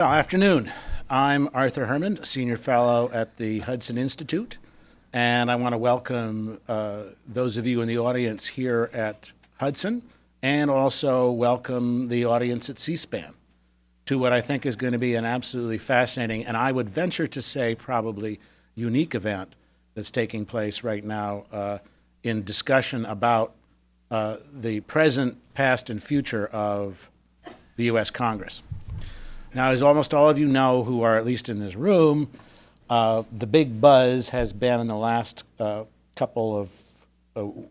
Well, afternoon. I'm Arthur Herman, Senior Fellow at the Hudson Institute, and I want to welcome those of you in the audience here at Hudson, and also welcome the audience at C-SPAN to what I think is going to be an absolutely fascinating, and I would venture to say probably unique event that's taking place right now in discussion about the present, past, and future of the U.S. Congress. Now, as almost all of you know who are at least in this room, the big buzz has been in the last couple of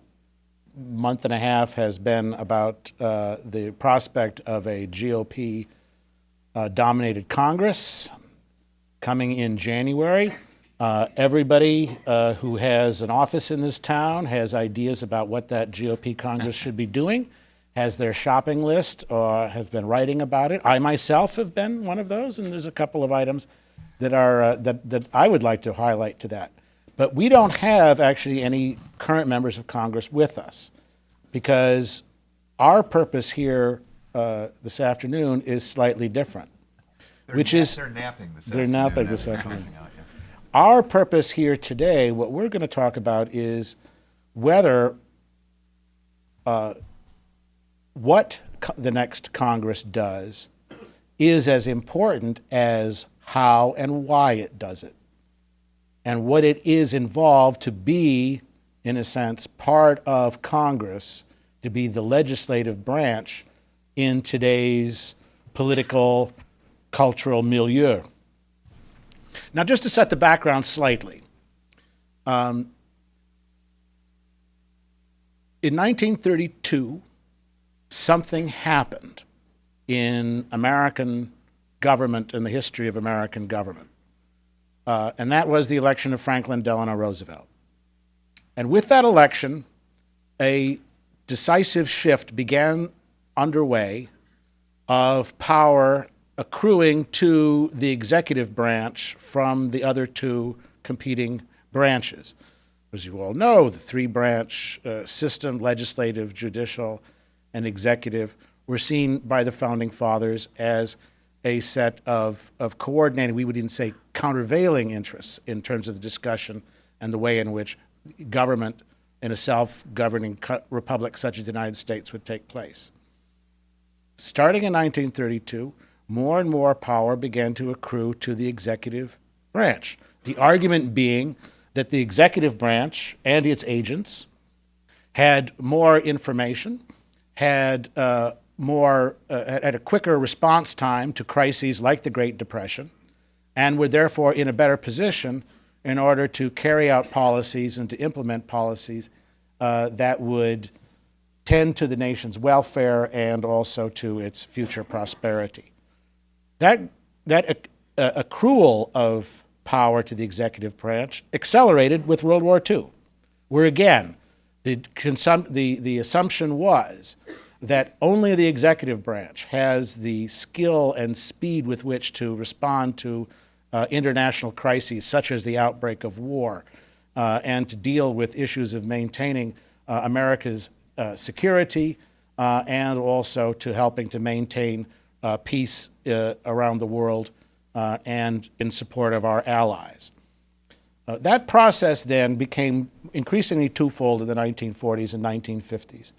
month and a half has been about the prospect of a GOP dominated Congress coming in January. Everybody who has an office in this town has ideas about what that GOP Congress should be doing, has their shopping list, or have been writing about it. I myself have been one of those, and there's a couple of items that are that I would like to highlight to that. But we don't have actually any current members of Congress with us, because our purpose here this afternoon is slightly different. They're napping this afternoon. They're napping this afternoon. Our purpose here today, what we're going to talk about is whether what the next Congress does is as important as how and why it does it, and what it is involved to be, in a sense, part of Congress, to be the legislative branch in today's political, cultural milieu. Now, just to set the background slightly, in 1932, something happened in American government, in the history of American government. And that was the election of Franklin Delano Roosevelt. And with that election, a decisive shift began underway of power accruing to the executive branch from the other two competing branches. As you all know, the three-branch system, legislative, judicial, and executive, were seen by the Founding Fathers as a set of coordinating, we would even say countervailing interests in terms of the discussion and the way in which government in a self-governing republic such as the United States would take place. Starting in 1932, more and more power began to accrue to the executive branch. The argument being that the executive branch and its agents had more information, had a quicker response time to crises like the Great Depression, and were therefore in a better position in order to carry out policies and to implement policies that would tend to the nation's welfare and also to its future prosperity. That accrual of power to the executive branch accelerated with World War II, where again, the assumption was that only the executive branch has the skill and speed with which to respond to international crises such as the outbreak of war and to deal with issues of maintaining America's security and also to helping to maintain peace around the world and in support of our allies. That process then became increasingly twofold in the 1940s and 1950s.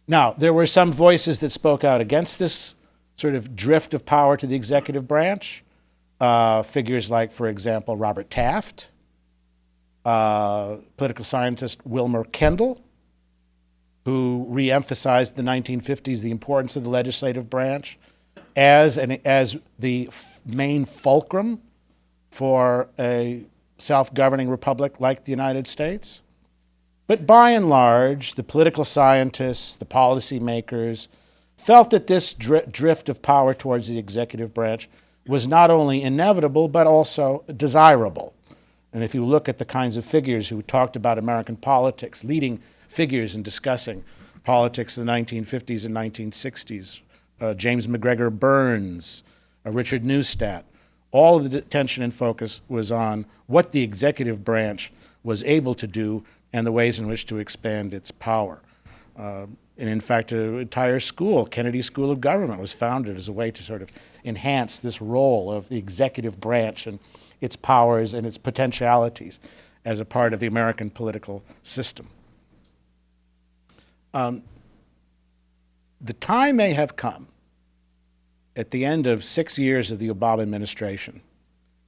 Now, there were some voices that spoke out against this sort of drift of power to the executive branch. Figures like, for example, Robert Taft, political scientist Wilmer Kendall, who re-emphasized in the 1950s the importance of the legislative branch as the main fulcrum for a self-governing republic like the United States. But by and large, the political scientists, the policymakers, felt that this drift of power towards the executive branch was not only inevitable, but also desirable. And if you look at the kinds of figures who talked about American politics, leading figures in discussing politics in the 1950s and 1960s, James McGregor Burns, Richard Neustadt, all of the attention and focus was on what the executive branch was able to do and the ways in which to expand its power. And in fact, an entire school, Kennedy School of Government, was founded as a way to sort of enhance this role of the executive branch and its powers and its potentialities as a part of the American political system. The time may have come at the end of 6 years of the Obama administration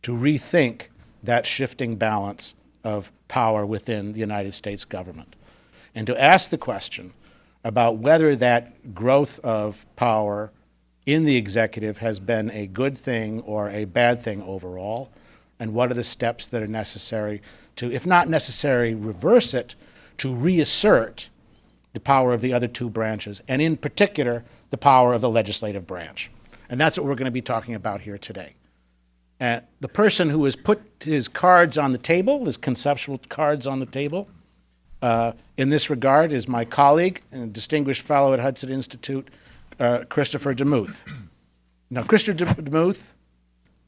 to rethink that shifting balance of power within the United States government and to ask the question about whether that growth of power in the executive has been a good thing or a bad thing overall, and what are the steps that are necessary to, if not necessary, reverse it, to reassert the power of the other two branches, and in particular, the power of the legislative branch. And that's what we're going to be talking about here today. The person who has put his cards on the table, his conceptual cards on the table, in this regard is my colleague and distinguished fellow at Hudson Institute, Christopher DeMuth. Now, Christopher DeMuth,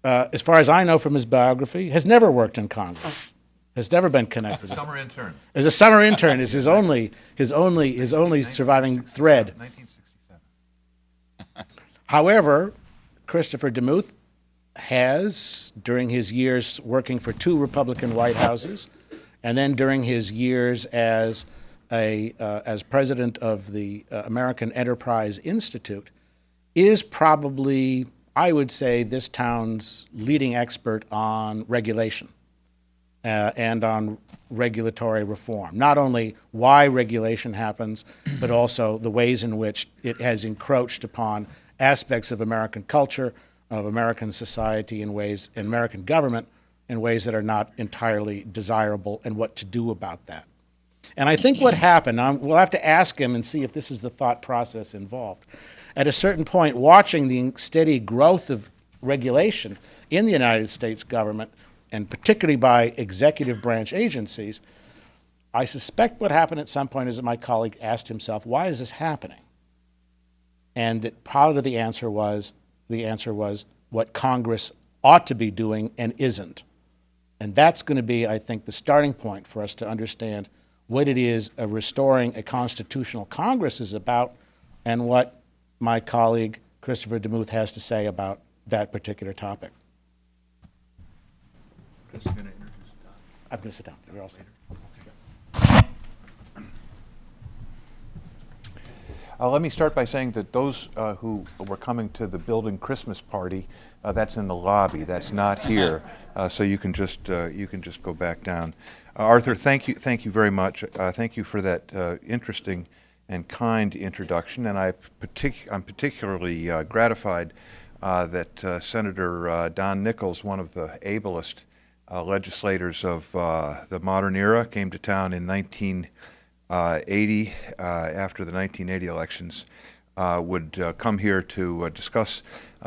as far as I know from his biography, has never worked in Congress, has never been connected. Summer intern. As a summer intern is his only surviving thread. 1967. However, Christopher DeMuth has, during his years working for 2 Republican White Houses, and then during his years as president of the American Enterprise Institute, is probably, I would say, this town's leading expert on regulation and on regulatory reform. Not only why regulation happens, but also the ways in which it has encroached upon aspects of American culture, of American society in ways, and American government in ways that are not entirely desirable, and what to do about that. And I think what happened, we'll have to ask him and see if this is the thought process involved. At a certain point, watching the steady growth of regulation in the United States government, and particularly by executive branch agencies, I suspect what happened at some point is that my colleague asked himself, why is this happening? And that part of the answer was what Congress ought to be doing and isn't. And that's going to be, I think, the starting point for us to understand what it is restoring a constitutional Congress is about, and what my colleague Christopher DeMuth has to say about that particular topic. Chris, you're going to introduce Don. I'm going to sit down. We're all seated. Let me start by saying that those who were coming to the building Christmas party, that's in the lobby. That's not here, so you can just go back down. Arthur, thank you very much. Thank you for that interesting and kind introduction, and I'm particularly gratified that Senator Don Nichols, one of the ablest legislators of the modern era, came to town in 1980 after the 1980 elections, would come here to discuss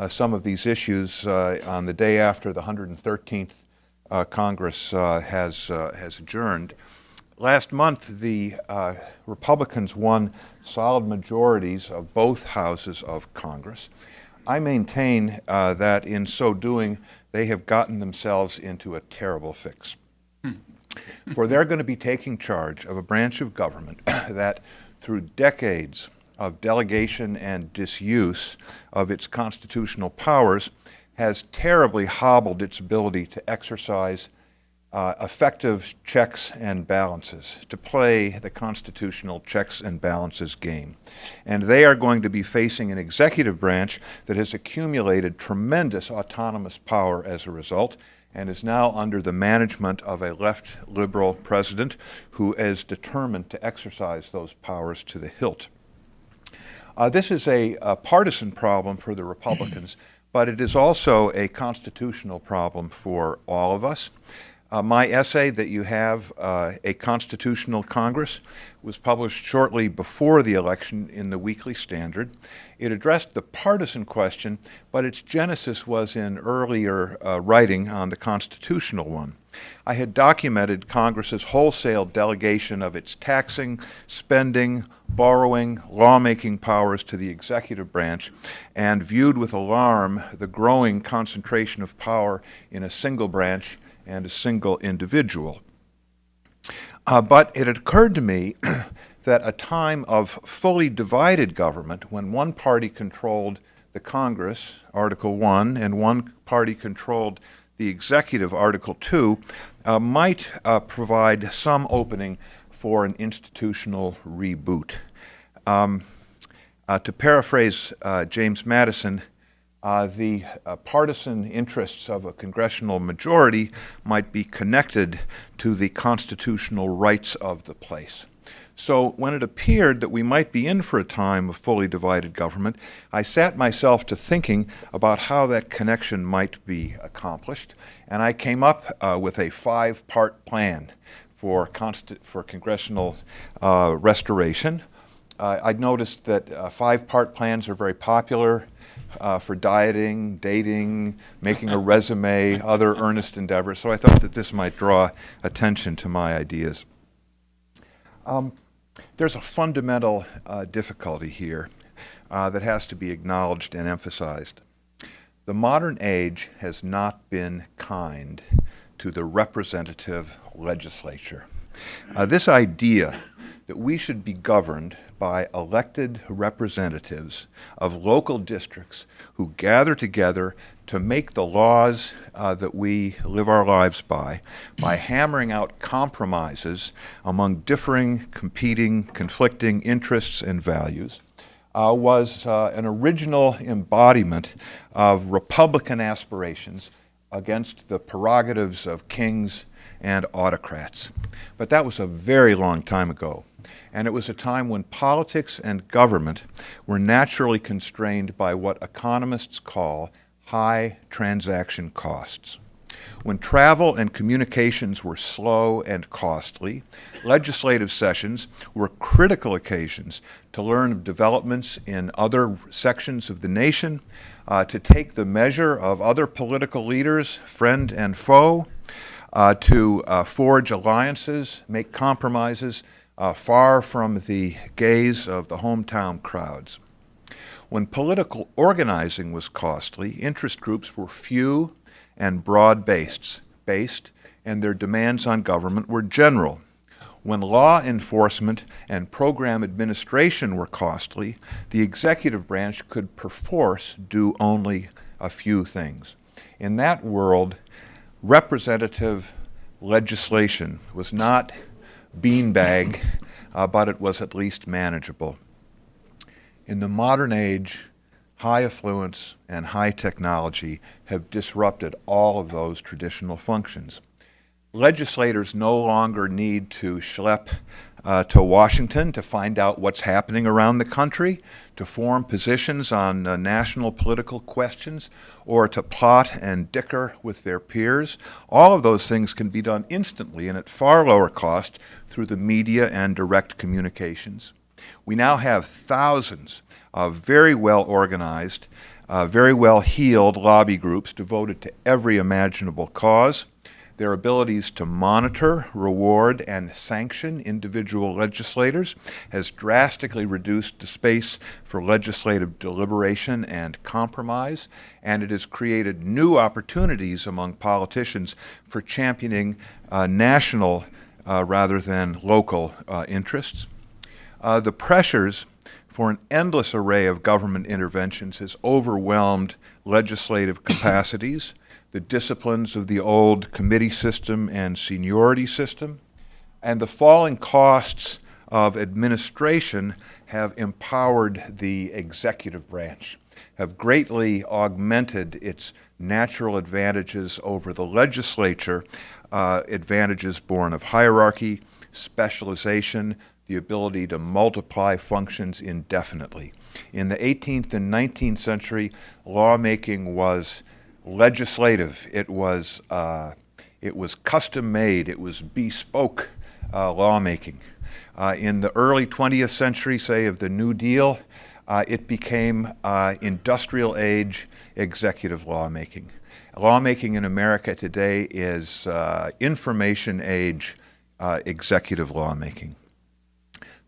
some of these issues on the day after the 113th Congress has adjourned. Last month, the Republicans won solid majorities of both houses of Congress. I maintain that in so doing, they have gotten themselves into a terrible fix. For they're going to be taking charge of a branch of government that, through decades of delegation and disuse of its constitutional powers, has terribly hobbled its ability to exercise effective checks and balances, to play the constitutional checks and balances game. And they are going to be facing an executive branch that has accumulated tremendous autonomous power as a result, and is now under the management of a left liberal president who is determined to exercise those powers to the hilt. This is a partisan problem for the Republicans, but it is also a constitutional problem for all of us. My essay that you have, A Constitutional Congress, was published shortly before the election in the Weekly Standard. It addressed the partisan question, but its genesis was in earlier writing on the constitutional one. I had documented Congress's wholesale delegation of its taxing, spending, borrowing, lawmaking powers to the executive branch, and viewed with alarm the growing concentration of power in a single branch and a single individual. But it occurred to me that a time of fully divided government, when one party controlled the Congress, Article 1, and one party controlled the executive, Article 2, might provide some opening for an institutional reboot. To paraphrase James Madison, the partisan interests of a congressional majority might be connected to the constitutional rights of the place. So when it appeared that we might be in for a time of fully divided government, I sat myself to thinking about how that connection might be accomplished, and I came up with a 5-part plan for congressional restoration. I'd noticed that 5-part plans are very popular for dieting, dating, making a resume, other earnest endeavors, so I thought that this might draw attention to my ideas. There's a fundamental difficulty here that has to be acknowledged and emphasized. The modern age has not been kind to the representative legislature. This idea that we should be governed by elected representatives of local districts who gather together to make the laws that we live our lives by hammering out compromises among differing, competing, conflicting interests and values, was an original embodiment of Republican aspirations against the prerogatives of kings and autocrats. But that was a very long time ago. And it was a time when politics and government were naturally constrained by what economists call high transaction costs. When travel and communications were slow and costly, legislative sessions were critical occasions to learn of developments in other sections of the nation, to take the measure of other political leaders, friend and foe, to forge alliances, make compromises, far from the gaze of the hometown crowds. When political organizing was costly, interest groups were few and broad-based, and their demands on government were general. When law enforcement and program administration were costly, the executive branch could perforce do only a few things. In that world, representative legislation was not beanbag, but it was at least manageable. In the modern age, high affluence and high technology have disrupted all of those traditional functions. Legislators no longer need to schlep to Washington to find out what's happening around the country, to form positions on national political questions, or to plot and dicker with their peers. All of those things can be done instantly and at far lower cost through the media and direct communications. We now have thousands of very well organized, very well heeled lobby groups devoted to every imaginable cause. Their abilities to monitor, reward, and sanction individual legislators has drastically reduced the space for legislative deliberation and compromise, and it has created new opportunities among politicians for championing national rather than local interests. The pressures for an endless array of government interventions has overwhelmed legislative capacities, the disciplines of the old committee system and seniority system, and the falling costs of administration have empowered the executive branch, have greatly augmented its natural advantages over the legislature, advantages born of hierarchy, specialization, the ability to multiply functions indefinitely. In the 18th and 19th century, lawmaking was legislative. It was custom-made. It was bespoke lawmaking. In the early 20th century, say of the New Deal, it became industrial age executive lawmaking. Lawmaking in America today is information age executive lawmaking.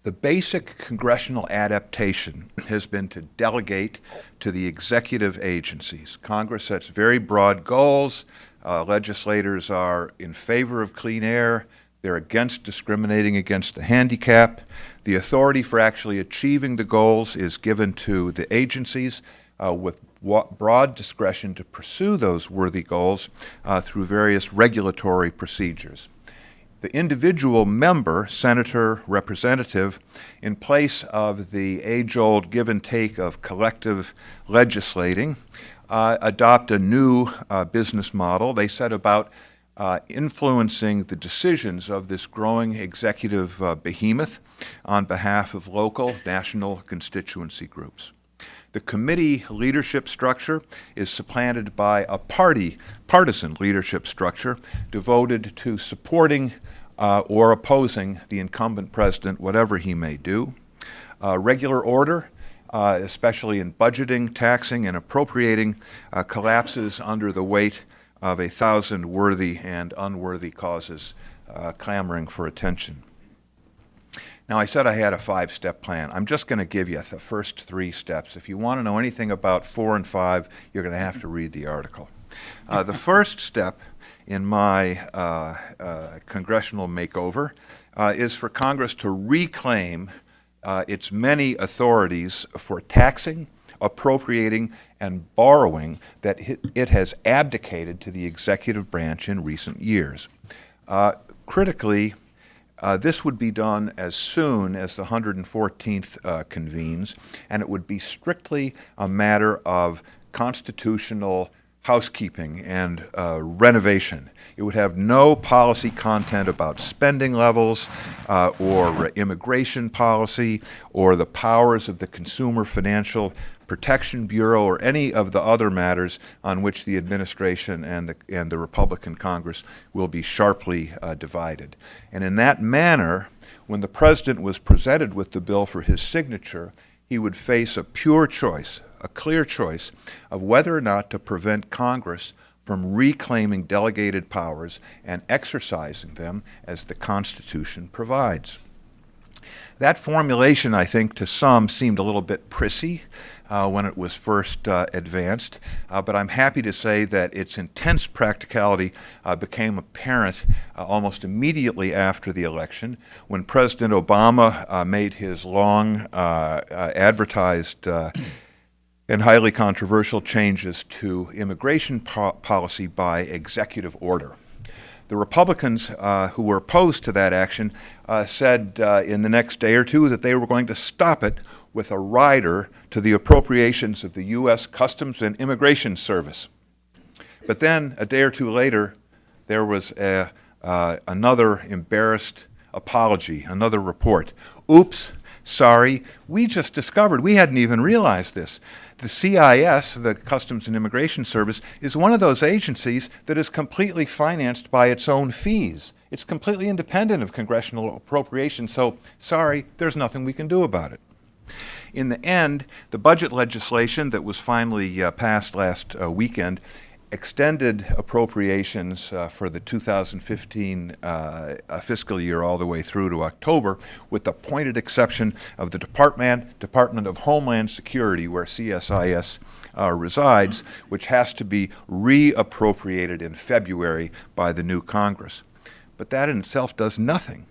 The basic congressional adaptation has been to delegate to the executive agencies. Congress sets very broad goals. Legislators are in favor of clean air. They're against discriminating against the handicapped. The authority for actually achieving the goals is given to the agencies with broad discretion to pursue those worthy goals through various regulatory procedures. The individual member, senator, representative, in place of the age-old give and take of collective legislating, adopt a new business model. They set about influencing the decisions of this growing executive behemoth on behalf of local, national constituency groups. The committee leadership structure is supplanted by a partisan leadership structure devoted to supporting or opposing the incumbent president, whatever he may do. Regular order, especially in budgeting, taxing, and appropriating, collapses under the weight of 1,000 worthy and unworthy causes clamoring for attention. Now, I said I had a 5-step plan. I'm just going to give you the first 3 steps. If you want to know anything about 4 and 5, you're going to have to read the article. The first step in my congressional makeover is for Congress to reclaim its many authorities for taxing, appropriating, and borrowing that it has abdicated to the executive branch in recent years. Critically, this would be done as soon as the 114th convenes, and it would be strictly a matter of constitutional housekeeping and renovation. It would have no policy content about spending levels or immigration policy or the powers of the Consumer Financial Protection Bureau or any of the other matters on which the administration and the Republican Congress will be sharply divided. And in that manner, when the president was presented with the bill for his signature, he would face a pure choice, a clear choice of whether or not to prevent Congress from reclaiming delegated powers and exercising them as the Constitution provides. That formulation, I think, to some seemed a little bit prissy when it was first advanced, but I'm happy to say that its intense practicality became apparent almost immediately after the election when President Obama made his long advertised and highly controversial changes to immigration policy by executive order. The Republicans who were opposed to that action said in the next day or two that they were going to stop it with a rider to the appropriations of the U.S. Customs and Immigration Service. But then, a day or two later, there was another embarrassed apology, another report. Oops, sorry, we just discovered, we hadn't even realized this. The CIS, the Customs and Immigration Service, is one of those agencies that is completely financed by its own fees. It's completely independent of congressional appropriation, so sorry, there's nothing we can do about it. In the end, the budget legislation that was finally passed last weekend extended appropriations for the 2015 fiscal year all the way through to October, with the pointed exception of the Department of Homeland Security, where CSIS resides, which has to be reappropriated in February by the new Congress. But that in itself does nothing,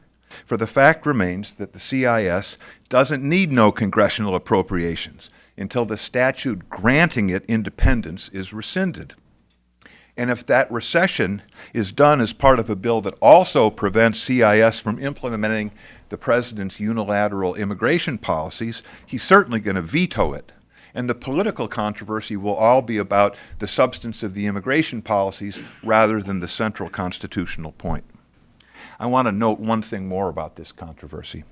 for the fact remains that the CIS doesn't need no congressional appropriations until the statute granting it independence is rescinded. And if that recession is done as part of a bill that also prevents CIS from implementing the president's unilateral immigration policies, he's certainly going to veto it. And the political controversy will all be about the substance of the immigration policies rather than the central constitutional point. I want to note one thing more about this controversy.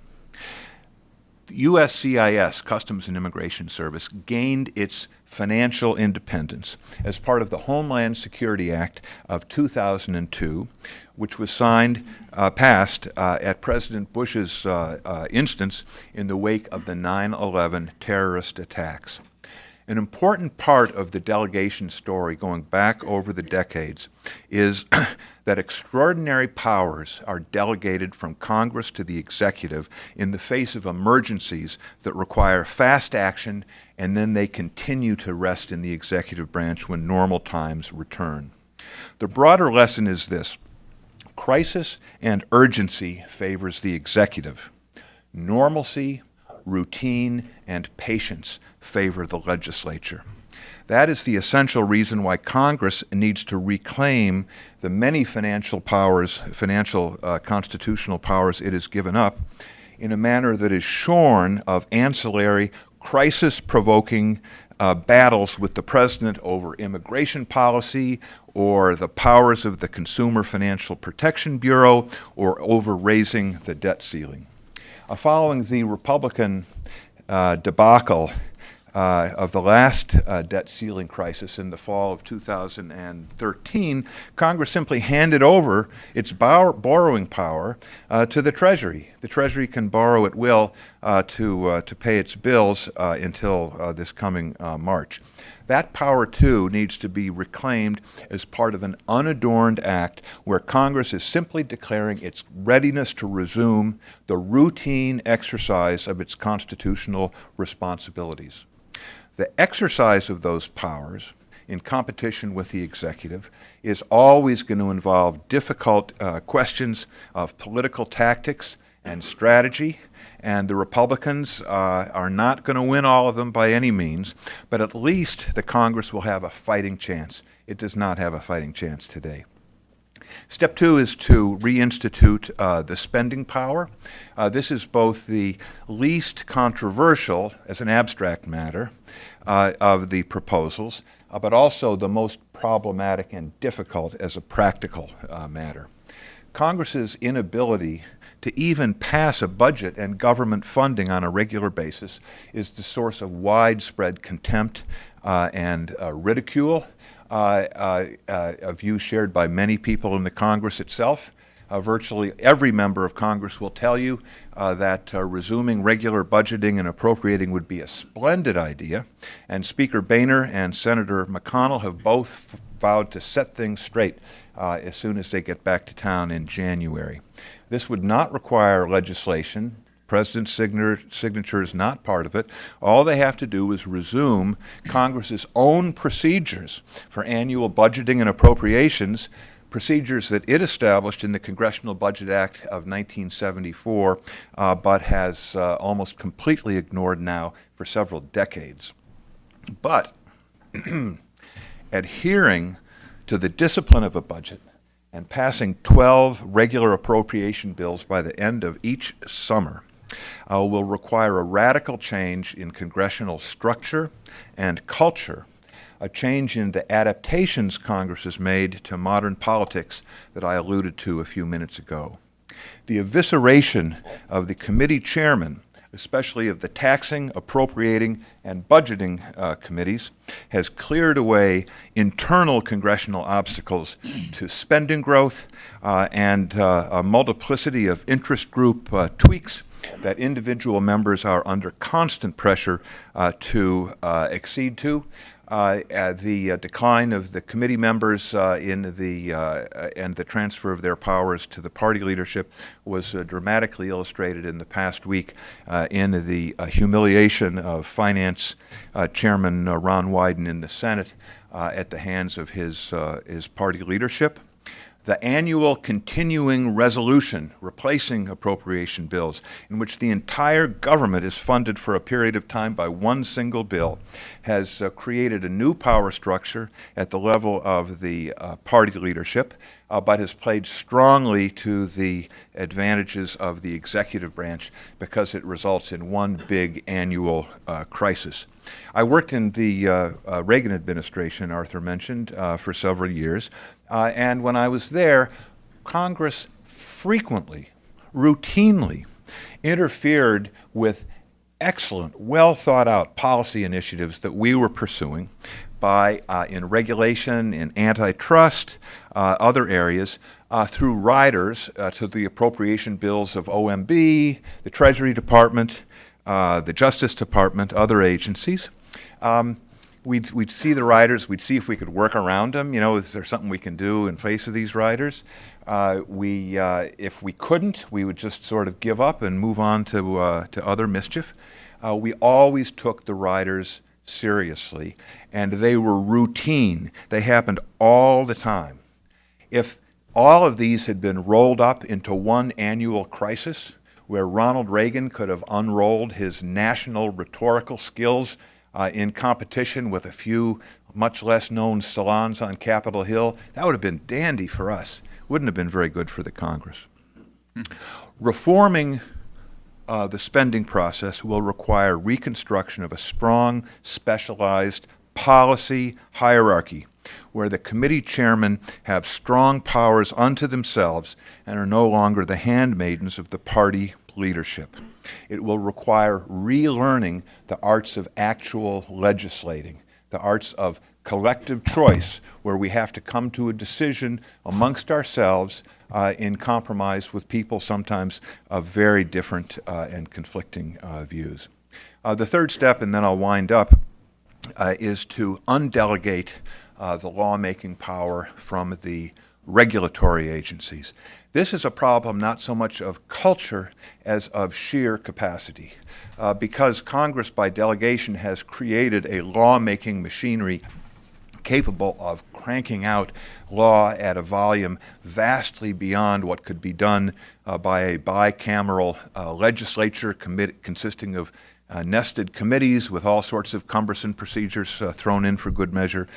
The USCIS, Customs and Immigration Service, gained its financial independence as part of the Homeland Security Act of 2002, which was passed at President Bush's instance in the wake of the 9/11 terrorist attacks. An important part of the delegation story going back over the decades is that extraordinary powers are delegated from Congress to the executive in the face of emergencies that require fast action, and then they continue to rest in the executive branch when normal times return. The broader lesson is this. Crisis and urgency favors the executive. Normalcy, routine, and patience favor the legislature. That is the essential reason why Congress needs to reclaim the many financial constitutional powers it has given up in a manner that is shorn of ancillary, crisis-provoking battles with the president over immigration policy or the powers of the Consumer Financial Protection Bureau or over raising the debt ceiling. Following the Republican debacle of the last debt ceiling crisis in the fall of 2013, Congress simply handed over its borrowing power to the Treasury. The Treasury can borrow at will to pay its bills until this coming March. That power, too, needs to be reclaimed as part of an unadorned act where Congress is simply declaring its readiness to resume the routine exercise of its constitutional responsibilities. The exercise of those powers in competition with the executive is always going to involve difficult questions of political tactics and strategy, and the Republicans are not going to win all of them by any means, but at least the Congress will have a fighting chance. It does not have a fighting chance today. Step two is to reinstitute the spending power. This is both the least controversial as an abstract matter of the proposals, but also the most problematic and difficult as a practical matter. Congress's inability to even pass a budget and government funding on a regular basis is the source of widespread contempt and ridicule, a view shared by many people in the Congress itself. Virtually every member of Congress will tell you that resuming regular budgeting and appropriating would be a splendid idea, and Speaker Boehner and Senator McConnell have both vowed to set things straight as soon as they get back to town in January. This would not require legislation. President's signature is not part of it. All they have to do is resume Congress's own procedures for annual budgeting and appropriations, procedures that it established in the Congressional Budget Act of 1974, but has almost completely ignored now for several decades. But adhering to the discipline of a budget and passing 12 regular appropriation bills by the end of each summer will require a radical change in congressional structure and culture, a change in the adaptations Congress has made to modern politics that I alluded to a few minutes ago. The evisceration of the committee chairman, especially of the taxing, appropriating, and budgeting committees, has cleared away internal congressional obstacles to spending growth and a multiplicity of interest group tweaks that individual members are under constant pressure to accede to. The decline of the committee members and the transfer of their powers to the party leadership was dramatically illustrated in the past week in the humiliation of Finance Chairman Ron Wyden in the Senate at the hands of his party leadership. The annual continuing resolution replacing appropriation bills, in which the entire government is funded for a period of time by one single bill, has created a new power structure at the level of the party leadership, but has played strongly to the advantages of the executive branch because it results in one big annual crisis. I worked in the Reagan administration, Arthur mentioned, for several years. And when I was there, Congress frequently, routinely interfered with excellent, well thought out policy initiatives that we were pursuing by in regulation, in antitrust, other areas, through riders to the appropriation bills of OMB, the Treasury Department, the Justice Department, other agencies. We'd see the riders. We'd see if we could work around them. You know, is there something we can do in face of these riders? If we couldn't, we would just sort of give up and move on to other mischief. We always took the riders seriously, and they were routine. They happened all the time. If all of these had been rolled up into one annual crisis where Ronald Reagan could have unrolled his national rhetorical skills in competition with a few much less known salons on Capitol Hill. That would have been dandy for us. Wouldn't have been very good for the Congress. Reforming the spending process will require reconstruction of a strong, specialized policy hierarchy where the committee chairmen have strong powers unto themselves and are no longer the handmaidens of the party leadership. It will require relearning the arts of actual legislating, the arts of collective choice, where we have to come to a decision amongst ourselves in compromise with people sometimes of very different and conflicting views. The third step, and then I'll wind up, is to undelegate the lawmaking power from the regulatory agencies. This is a problem not so much of culture as of sheer capacity. Because Congress, by delegation, has created a lawmaking machinery capable of cranking out law at a volume vastly beyond what could be done by a bicameral legislature consisting of nested committees with all sorts of cumbersome procedures thrown in for good measure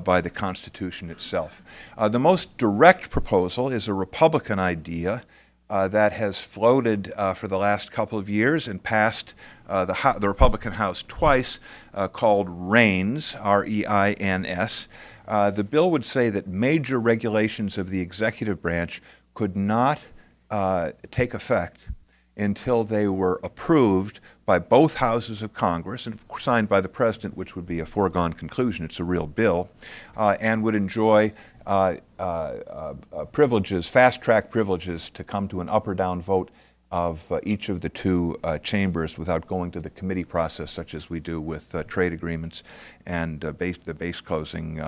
by the Constitution itself. The most direct proposal is a Republican idea that has floated for the last couple of years and passed the Republican House twice, called REINS, R-E-I-N-S. The bill would say that major regulations of the executive branch could not take effect until they were approved by both houses of Congress and signed by the President, which would be a foregone conclusion. It's a real bill, and would enjoy privileges, fast-track privileges, to come to an up or down vote of each of the two chambers without going to the committee process, such as we do with trade agreements and the base closing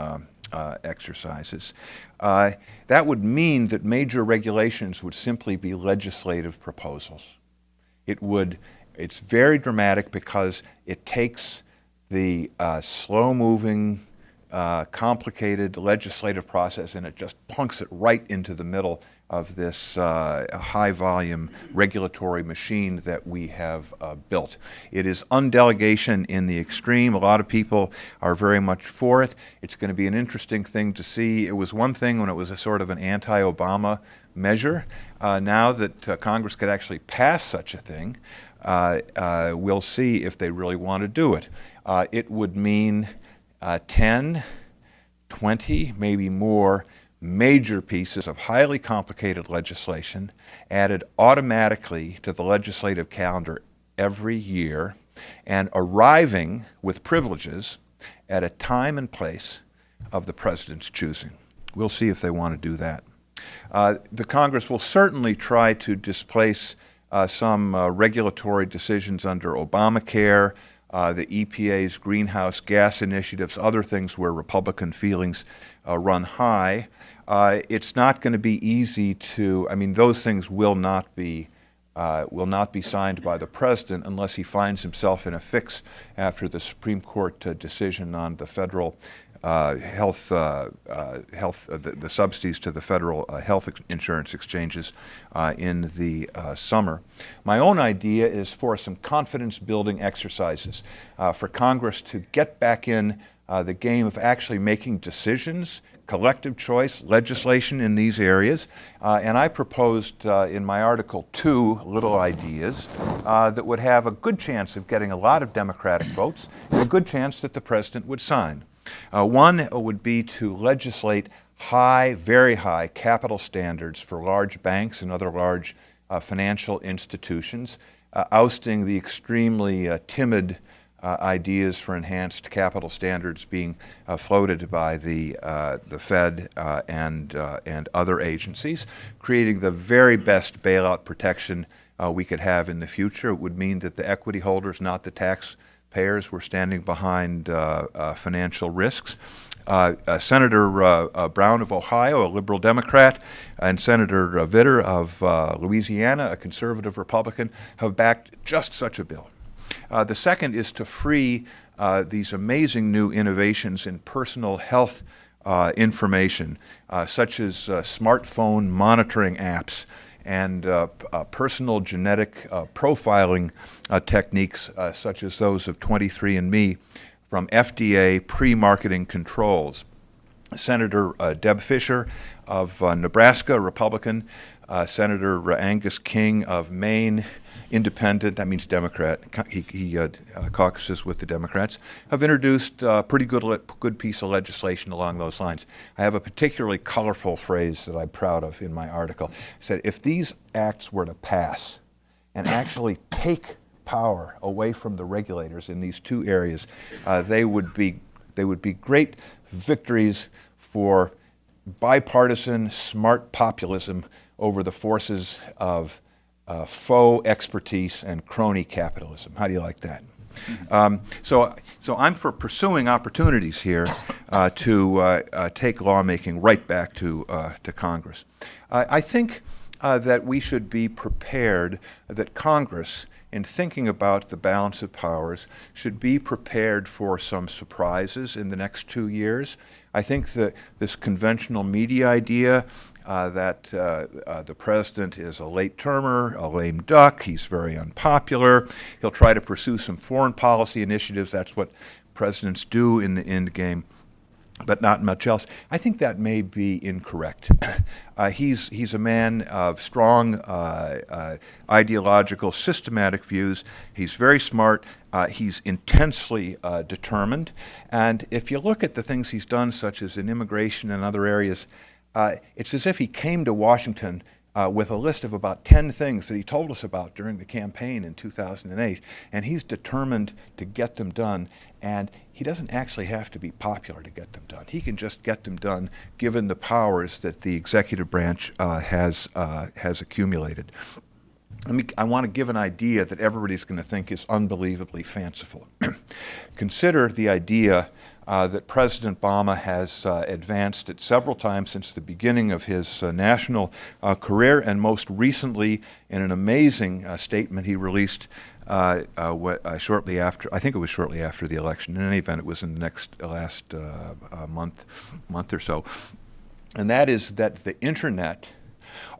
exercises. That would mean that major regulations would simply be legislative proposals. It's very dramatic because it takes the slow-moving, complicated legislative process and it just plunks it right into the middle of this high-volume regulatory machine that we have built. It is undelegation in the extreme. A lot of people are very much for it. It's going to be an interesting thing to see. It was one thing when it was a sort of an anti-Obama measure. Now that Congress could actually pass such a thing, we'll see if they really want to do it. It would mean 10, 20, maybe more major pieces of highly complicated legislation added automatically to the legislative calendar every year and arriving with privileges at a time and place of the President's choosing. We'll see if they want to do that. The Congress will certainly try to displace some regulatory decisions under Obamacare, the EPA's greenhouse gas initiatives, other things where Republican feelings run high. It's not going to be easy to, those things will not be signed by the President unless he finds himself in a fix after the Supreme Court decision on the federal the subsidies to the federal health insurance exchanges in the summer. My own idea is for some confidence-building exercises for Congress to get back in the game of actually making decisions, collective choice, legislation in these areas. And I proposed in my article 2 little ideas that would have a good chance of getting a lot of Democratic votes and a good chance that the President would sign. One would be to legislate high, very high capital standards for large banks and other large financial institutions, ousting the extremely timid ideas for enhanced capital standards being floated by the Fed and other agencies, creating the very best bailout protection we could have in the future. It would mean that the equity holders, not the taxpayers, were standing behind financial risks. Senator Brown of Ohio, a liberal Democrat, and Senator Vitter of Louisiana, a conservative Republican, have backed just such a bill. The second is to free these amazing new innovations in personal health information, such as smartphone monitoring apps and personal genetic profiling techniques such as those of 23andMe from FDA pre-marketing controls. Senator Deb Fischer of Nebraska, Republican, Senator Angus King of Maine, Independent, that means Democrat, he caucuses with the Democrats, have introduced a pretty good piece of legislation along those lines. I have a particularly colorful phrase that I'm proud of in my article. I said, if these acts were to pass and actually take power away from the regulators in these two areas, they would be great victories for bipartisan, smart populism over the forces of faux expertise and crony capitalism. How do you like that? So I'm for pursuing opportunities here to take lawmaking right back to Congress. I think that we should be prepared, that Congress, in thinking about the balance of powers, should be prepared for some surprises in the next 2 years. I think that this conventional media idea that the president is a late-termer, a lame duck, he's very unpopular, he'll try to pursue some foreign policy initiatives, that's what presidents do in the end game, but not much else. I think that may be incorrect. He's a man of strong ideological, systematic views. He's very smart. He's intensely determined. And if you look at the things he's done, such as in immigration and other areas, it's as if he came to Washington with a list of about 10 things that he told us about during the campaign in 2008, and he's determined to get them done, and he doesn't actually have to be popular to get them done. He can just get them done given the powers that the executive branch has accumulated. I want to give an idea that everybody's going to think is unbelievably fanciful. Consider the idea that President Obama has advanced it several times since the beginning of his national career, and most recently in an amazing statement he released shortly after, I think it was shortly after the election. In any event, it was in the last month or so. And that is that the internet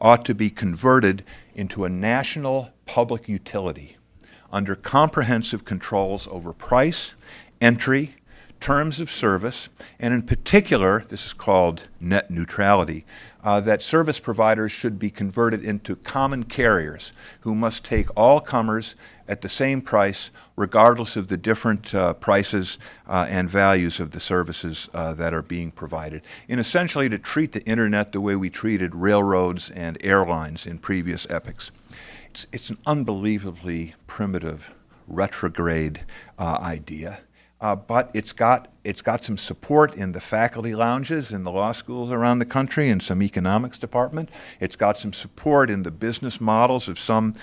ought to be converted into a national public utility under comprehensive controls over price, entry, terms of service, and in particular, this is called net neutrality, that service providers should be converted into common carriers who must take all comers at the same price regardless of the different prices and values of the services that are being provided, and essentially to treat the internet the way we treated railroads and airlines in previous epochs. It's an unbelievably primitive, retrograde idea. But it's got some support in the faculty lounges in the law schools around the country and some economics department. It's got some support in the business models of some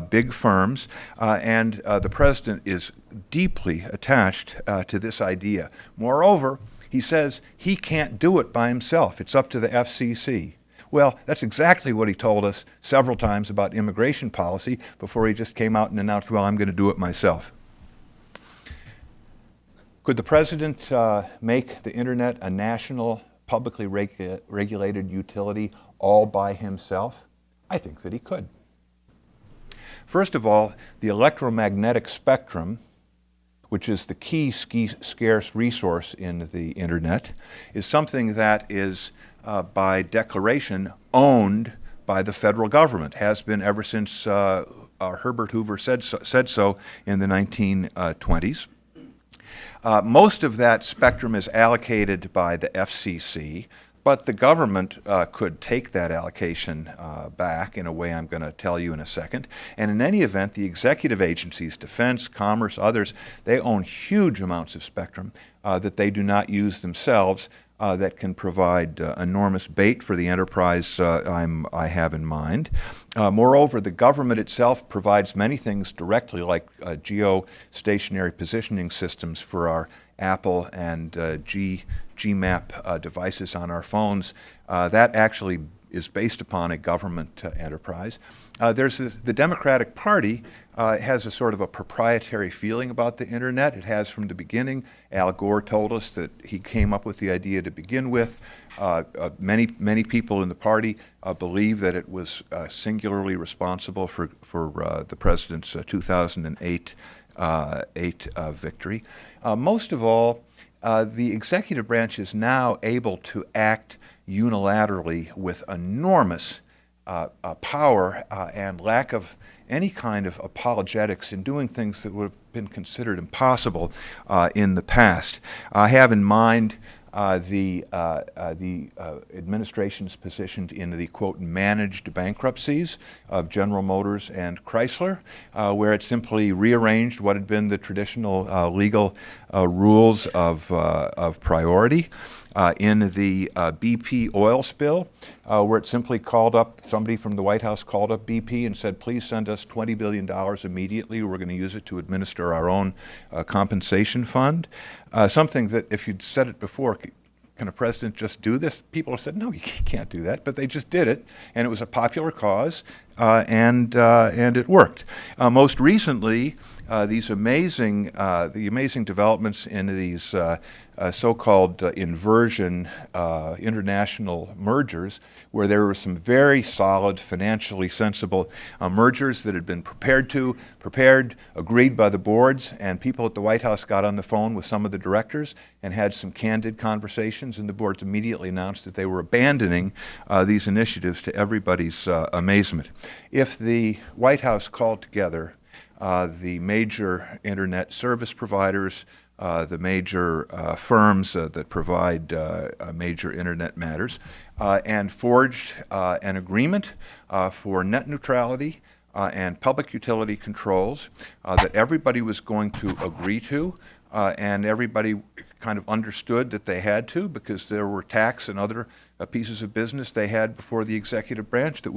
big firms. And the president is deeply attached to this idea. Moreover, he says he can't do it by himself. It's up to the FCC. Well, that's exactly what he told us several times about immigration policy before he just came out and announced, well, I'm going to do it myself. Could the president make the internet a national, publicly regulated utility all by himself? I think that he could. First of all, the electromagnetic spectrum, which is the key scarce resource in the internet, is something that is, by declaration, owned by the federal government, has been ever since Herbert Hoover said so in the 1920s. Most of that spectrum is allocated by the FCC, but the government could take that allocation back in a way I'm going to tell you in a second. And in any event, the executive agencies, Defense, Commerce, others, they own huge amounts of spectrum that they do not use themselves that can provide enormous bait for the enterprise I have in mind. Moreover, the government itself provides many things directly, like geostationary positioning systems for our Apple and GMAP devices on our phones. That actually is based upon a government enterprise. The Democratic Party has a sort of a proprietary feeling about the internet. It has from the beginning. Al Gore told us that he came up with the idea to begin with. Many people in the party believe that it was singularly responsible for the president's 2008 victory. Most of all, the executive branch is now able to act unilaterally with enormous power and lack of any kind of apologetics in doing things that would have been considered impossible in the past. I have in mind the administration's position in the, quote, managed bankruptcies of General Motors and Chrysler, where it simply rearranged what had been the traditional legal rules of priority. In the BP oil spill, where it simply called up, somebody from the White House called up BP and said, please send us $20 billion immediately. We're going to use it to administer our own compensation fund. Something that if you'd said it before, can a president just do this? People have said, no, you can't do that. But they just did it, and it was a popular cause, and it worked. Most recently, the amazing developments in these so-called inversion international mergers, where there were some very solid, financially sensible mergers that had been prepared, agreed by the boards, and people at the White House got on the phone with some of the directors and had some candid conversations, and the boards immediately announced that they were abandoning these initiatives to everybody's amazement. If the White House called together the major internet service providers, the major firms that provide major internet matters, and forged an agreement for net neutrality and public utility controls that everybody was going to agree to, and everybody kind of understood that they had to, because there were tax and other pieces of business they had before the executive branch that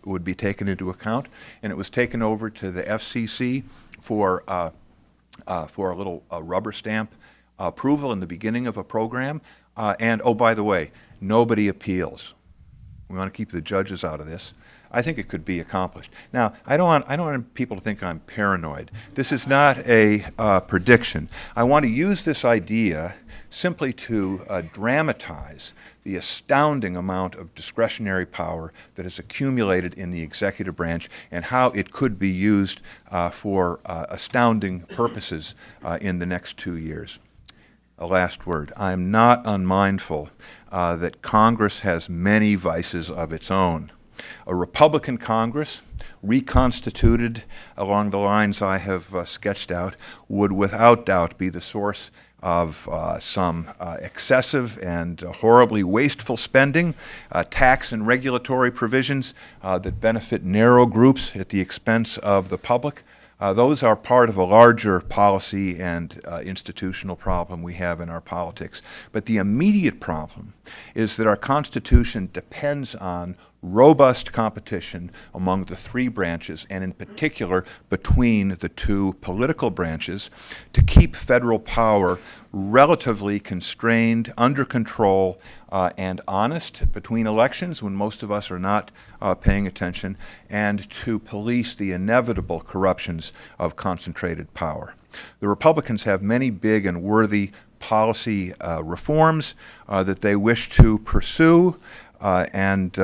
would be taken into account, and it was taken over to the FCC for a little rubber stamp approval in the beginning of a program. And oh, by the way, nobody appeals. We want to keep the judges out of this. I think it could be accomplished. Now, I don't want people to think I'm paranoid. This is not a prediction. I want to use this idea simply to dramatize the astounding amount of discretionary power that is accumulated in the executive branch and how it could be used for astounding purposes in the next 2 years. A last word. I am not unmindful that Congress has many vices of its own. A Republican Congress, reconstituted along the lines I have sketched out, would without doubt be the source of some excessive and horribly wasteful spending, tax and regulatory provisions that benefit narrow groups at the expense of the public. Those are part of a larger policy and institutional problem we have in our politics. But the immediate problem is that our Constitution depends on robust competition among the three branches, and in particular between the two political branches, to keep federal power relatively constrained, under control, and honest between elections when most of us are not paying attention, and to police the inevitable corruptions of concentrated power. The Republicans have many big and worthy policy reforms that they wish to pursue, and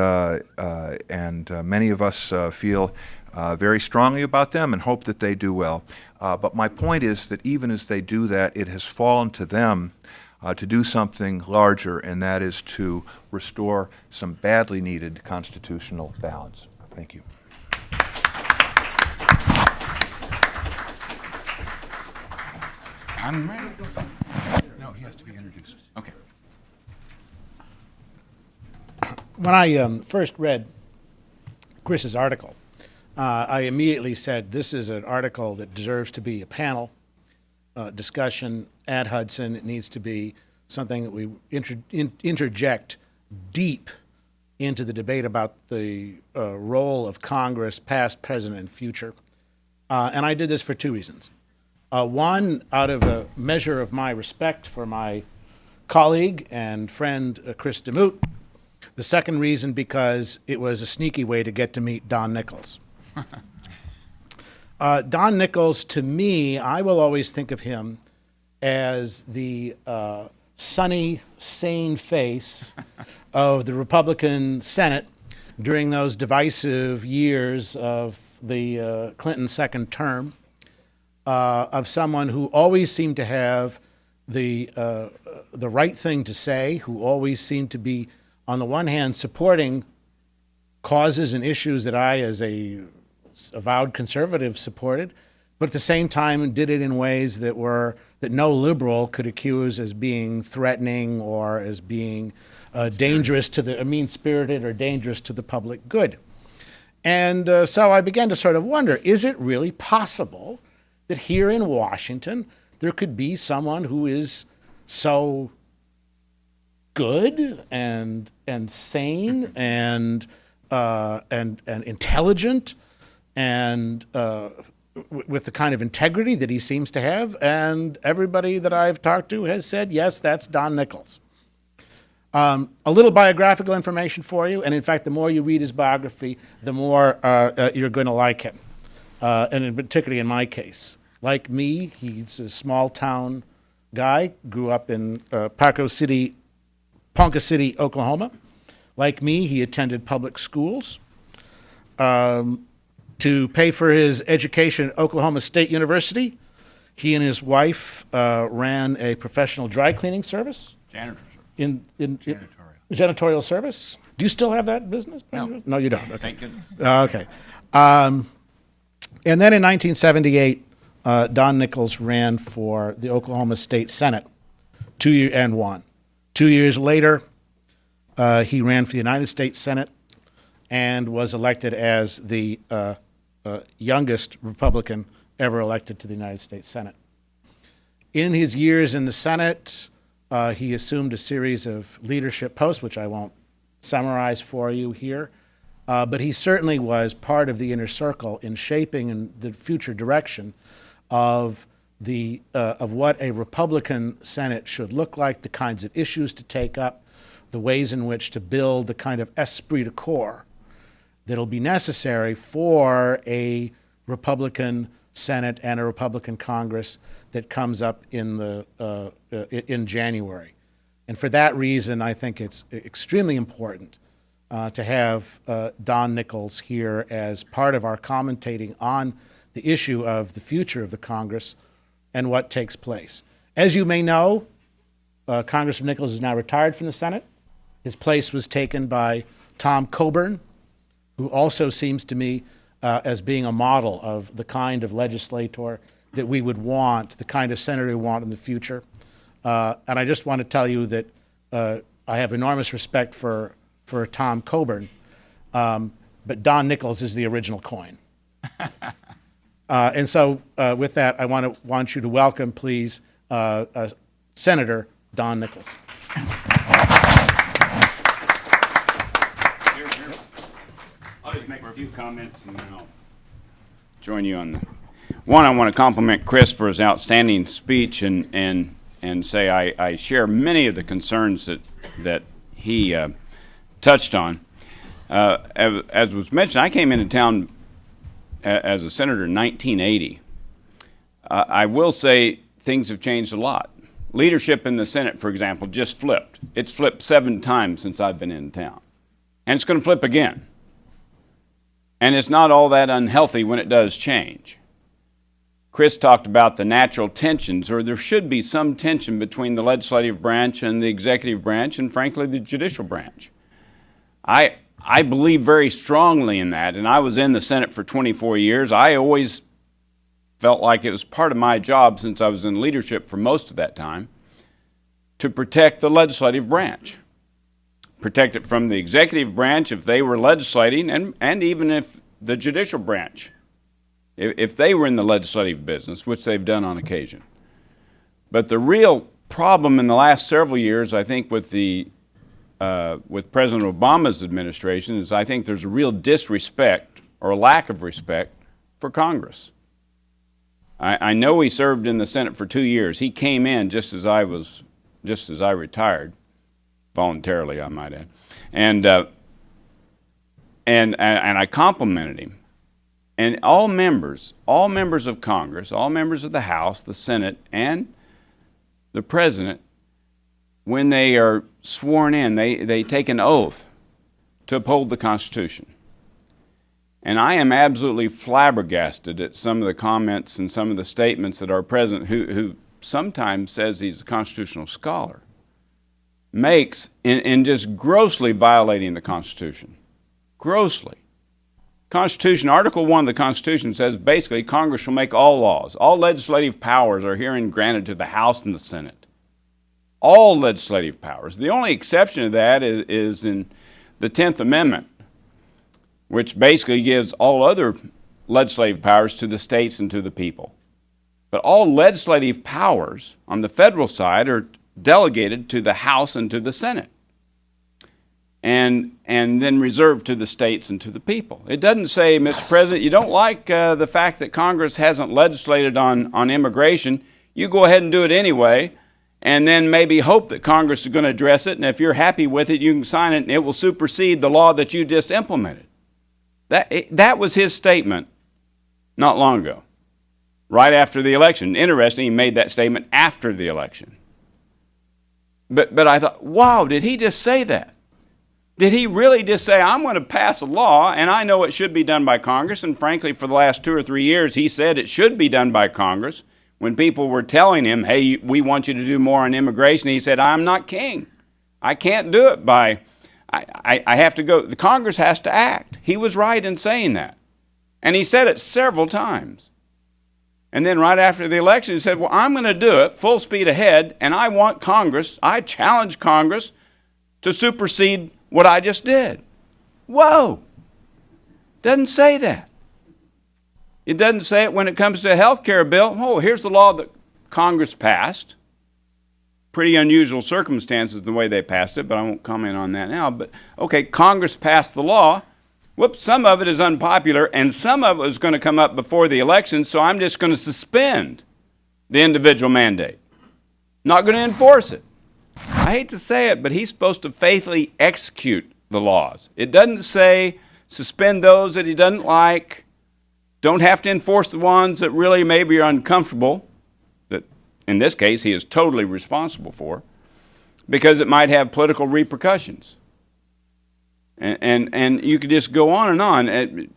many of us feel very strongly about them and hope that they do well. But my point is that even as they do that, it has fallen to them to do something larger, and that is to restore some badly needed constitutional balance. Thank you. No, he has to be introduced. Okay. When I first read Chris's article, I immediately said this is an article that deserves to be a panel discussion at Hudson. It needs to be something that we interject deep into the debate about the role of Congress, past, present, and future. And I did this for two reasons. One, out of a measure of my respect for my colleague and friend Chris DeMoot, The second reason, because it was a sneaky way to get to meet Don Nichols. Don Nichols, to me, I will always think of him as the sunny, sane face of the Republican Senate during those divisive years of the Clinton second term, of someone who always seemed to have the right thing to say, who always seemed to be, on the one hand, supporting causes and issues that I, as a avowed conservative, supported, but at the same time did it in ways that no liberal could accuse as being threatening or as being dangerous to the mean-spirited or dangerous to the public good. And so I began to sort of wonder, is it really possible that here in Washington there could be someone who is so good and sane and intelligent and with the kind of integrity that he seems to have, and everybody that I've talked to has said, yes, that's Don Nichols. A little biographical information for you, and in fact, the more you read his biography, the more you're going to like him, and particularly in my case. Like me, he's a small-town guy, grew up in Ponca City, Oklahoma. Like me, he attended public schools. To pay for his education at Oklahoma State University, he and his wife ran a professional dry cleaning service. Janitorial service. Do you still have that business? No. No, you don't. Okay. Thank goodness. Okay. And then in 1978, Don Nichols ran for the Oklahoma State Senate, and won. 2 years later, he ran for the United States Senate and was elected as the youngest Republican ever elected to the United States Senate. In his years in the Senate, he assumed a series of leadership posts, which I won't summarize for you here, but he certainly was part of the inner circle in shaping the future direction of what a Republican Senate should look like, the kinds of issues to take up, the ways in which to build the kind of esprit de corps that'll be necessary for a Republican Senate and a Republican Congress that comes up in January. And for that reason, I think it's extremely important to have Don Nichols here as part of our commentating on the issue of the future of the Congress and what takes place. As you may know, Congressman Nichols is now retired from the Senate. His place was taken by Tom Coburn, who also seems to me as being a model of the kind of legislator that we would want, the kind of senator we want in the future. And I just want to tell you that I have enormous respect for Tom Coburn, but Don Nichols is the original coin. And so with that, I want you to welcome, please, Senator Don Nichols. I'll just make a few comments and then I'll join you on the one. I want to compliment Chris for his outstanding speech and say I share many of the concerns that he touched on. As was mentioned, I came into town as a senator in 1980. I will say things have changed a lot. Leadership in the Senate, for example, just flipped. It's flipped 7 times since I've been in town. And it's going to flip again. And it's not all that unhealthy when it does change. Chris talked about the natural tensions, or there should be some tension between the legislative branch and the executive branch, and frankly, the judicial branch. I believe very strongly in that, and I was in the Senate for 24 years. I always felt like it was part of my job, since I was in leadership for most of that time, to protect the legislative branch. Protect it from the executive branch if they were legislating, and even if the judicial branch, if they were in the legislative business, which they've done on occasion. But the real problem in the last several years, I think, with President Obama's administration is I think there's a real disrespect or a lack of respect for Congress. I know he served in the Senate for 2 years. He came in just as I retired, voluntarily, I might add. And I complimented him. And all members of Congress, all members of the House, the Senate, and the President, when they are sworn in, they take an oath to uphold the Constitution. And I am absolutely flabbergasted at some of the comments and some of the statements that our President, who sometimes says he's a constitutional scholar, makes in just grossly violating the Constitution. Grossly. Constitution, Article 1 of the Constitution says basically Congress shall make all laws. All legislative powers are herein granted to the House and the Senate. All legislative powers. The only exception to that is in the 10th Amendment, which basically gives all other legislative powers to the states and to the people. But all legislative powers on the federal side are delegated to the House and to the Senate, and then reserved to the states and to the people. It doesn't say, Mr. President, you don't like the fact that Congress hasn't legislated on immigration, you go ahead and do it anyway, and then maybe hope that Congress is going to address it, and if you're happy with it, you can sign it, and it will supersede the law that you just implemented. That was his statement not long ago, right after the election. Interesting, he made that statement after the election. But I thought, wow, did he just say that? Did he really just say, I'm going to pass a law, and I know it should be done by Congress, and frankly, for the last 2 or 3 years, he said it should be done by Congress. When people were telling him, hey, we want you to do more on immigration, he said, I'm not king. I can't do it by, I have to go, the Congress has to act. He was right in saying that. And he said it several times. And then right after the election, he said, well, I'm going to do it full speed ahead, and I want Congress, I challenge Congress to supersede what I just did. Whoa! Doesn't say that. It doesn't say it when it comes to a health care bill. Oh, here's the law that Congress passed. Pretty unusual circumstances the way they passed it, but I won't comment on that now. But, okay, Congress passed the law. Whoops, some of it is unpopular, and some of it is going to come up before the election, so I'm just going to suspend the individual mandate. Not going to enforce it. I hate to say it, but he's supposed to faithfully execute the laws. It doesn't say suspend those that he doesn't like, don't have to enforce the ones that really maybe are uncomfortable, that in this case he is totally responsible for, because it might have political repercussions. And you could just go on and on.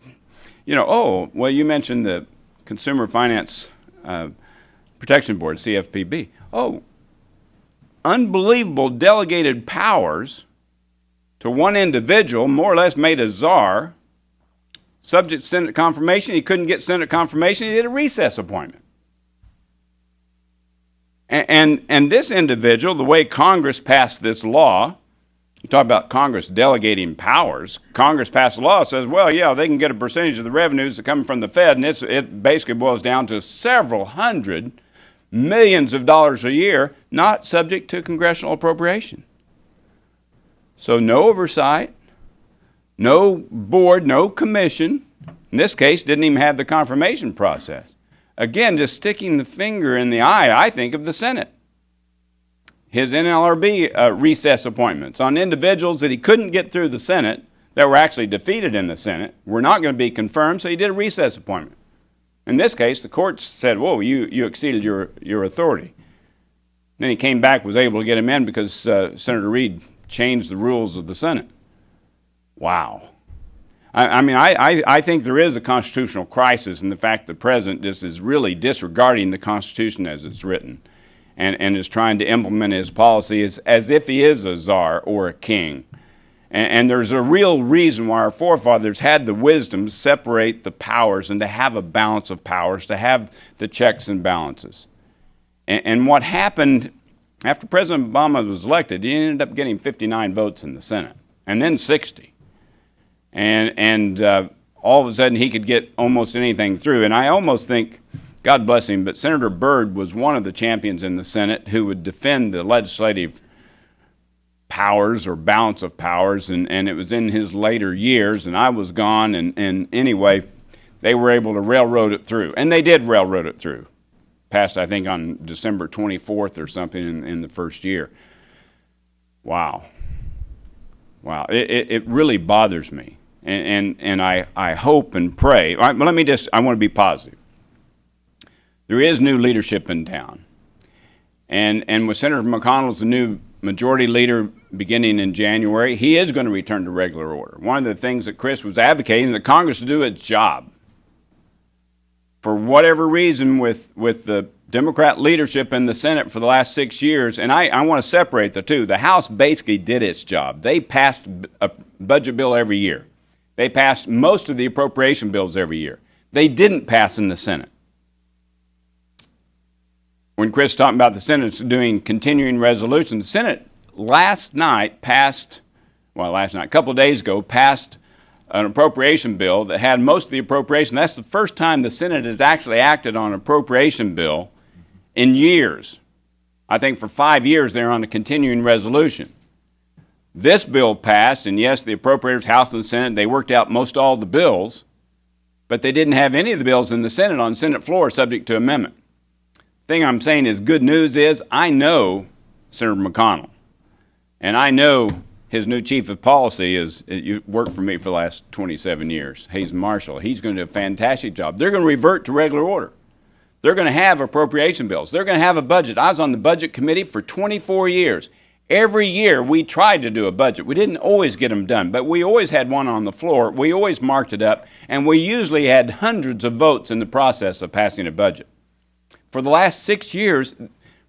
Oh, well, you mentioned the Consumer Finance Protection Board, CFPB. Oh, unbelievable delegated powers to one individual, more or less made a czar, subject to Senate confirmation. He couldn't get Senate confirmation. He did a recess appointment. And this individual, the way Congress passed this law, you talk about Congress delegating powers. Congress passed a law that says, well, yeah, they can get a percentage of the revenues that come from the Fed, and it basically boils down to several hundred millions of dollars a year, not subject to congressional appropriation. So no oversight, no board, no commission. In this case, didn't even have the confirmation process. Again, just sticking the finger in the eye, I think, of the Senate. His NLRB recess appointments on individuals that he couldn't get through the Senate, that were actually defeated in the Senate, were not going to be confirmed, so he did a recess appointment. In this case, the courts said, whoa, you exceeded your authority. Then he came back, was able to get him in because Senator Reid changed the rules of the Senate. Wow. I think there is a constitutional crisis in the fact that the president just is really disregarding the Constitution as it's written and is trying to implement his policy as if he is a czar or a king. And there's a real reason why our forefathers had the wisdom to separate the powers and to have a balance of powers, to have the checks and balances. And what happened after President Obama was elected, he ended up getting 59 votes in the Senate, and then 60. And all of a sudden he could get almost anything through. And I almost think, God bless him, but Senator Byrd was one of the champions in the Senate who would defend the legislative powers or balance of powers, and it was in his later years, and I was gone, and anyway, they were able to railroad it through. And they did railroad it through. Passed, I think, on December 24th or something in the first year. Wow. Wow, it really bothers me. And I hope and pray. All right, but I want to be positive. There is new leadership in town. And with Senator McConnell as the new majority leader beginning in January, he is going to return to regular order. One of the things that Chris was advocating is that Congress to do its job. For whatever reason, with the Democrat leadership in the Senate for the last 6 years, and I want to separate the two. The House basically did its job. They passed a budget bill every year. They passed most of the appropriation bills every year. They didn't pass in the Senate. When Chris talked about the Senate doing continuing resolutions, the Senate a couple of days ago, passed an appropriation bill that had most of the appropriation. That's the first time the Senate has actually acted on an appropriation bill in years. I think for 5 years they're on a continuing resolution. This bill passed, and yes, the appropriators, House and Senate, they worked out most all the bills, but they didn't have any of the bills in the Senate on Senate floor subject to amendment. The thing I'm saying is good news is I know Senator McConnell, and I know his new chief of policy you worked for me for the last 27 years, Hayes Marshall. He's going to do a fantastic job. They're going to revert to regular order. They're going to have appropriation bills. They're going to have a budget. I was on the budget committee for 24 years. Every year we tried to do a budget. We didn't always get them done, but we always had one on the floor. We always marked it up, and we usually had hundreds of votes in the process of passing a budget. For the last 6 years,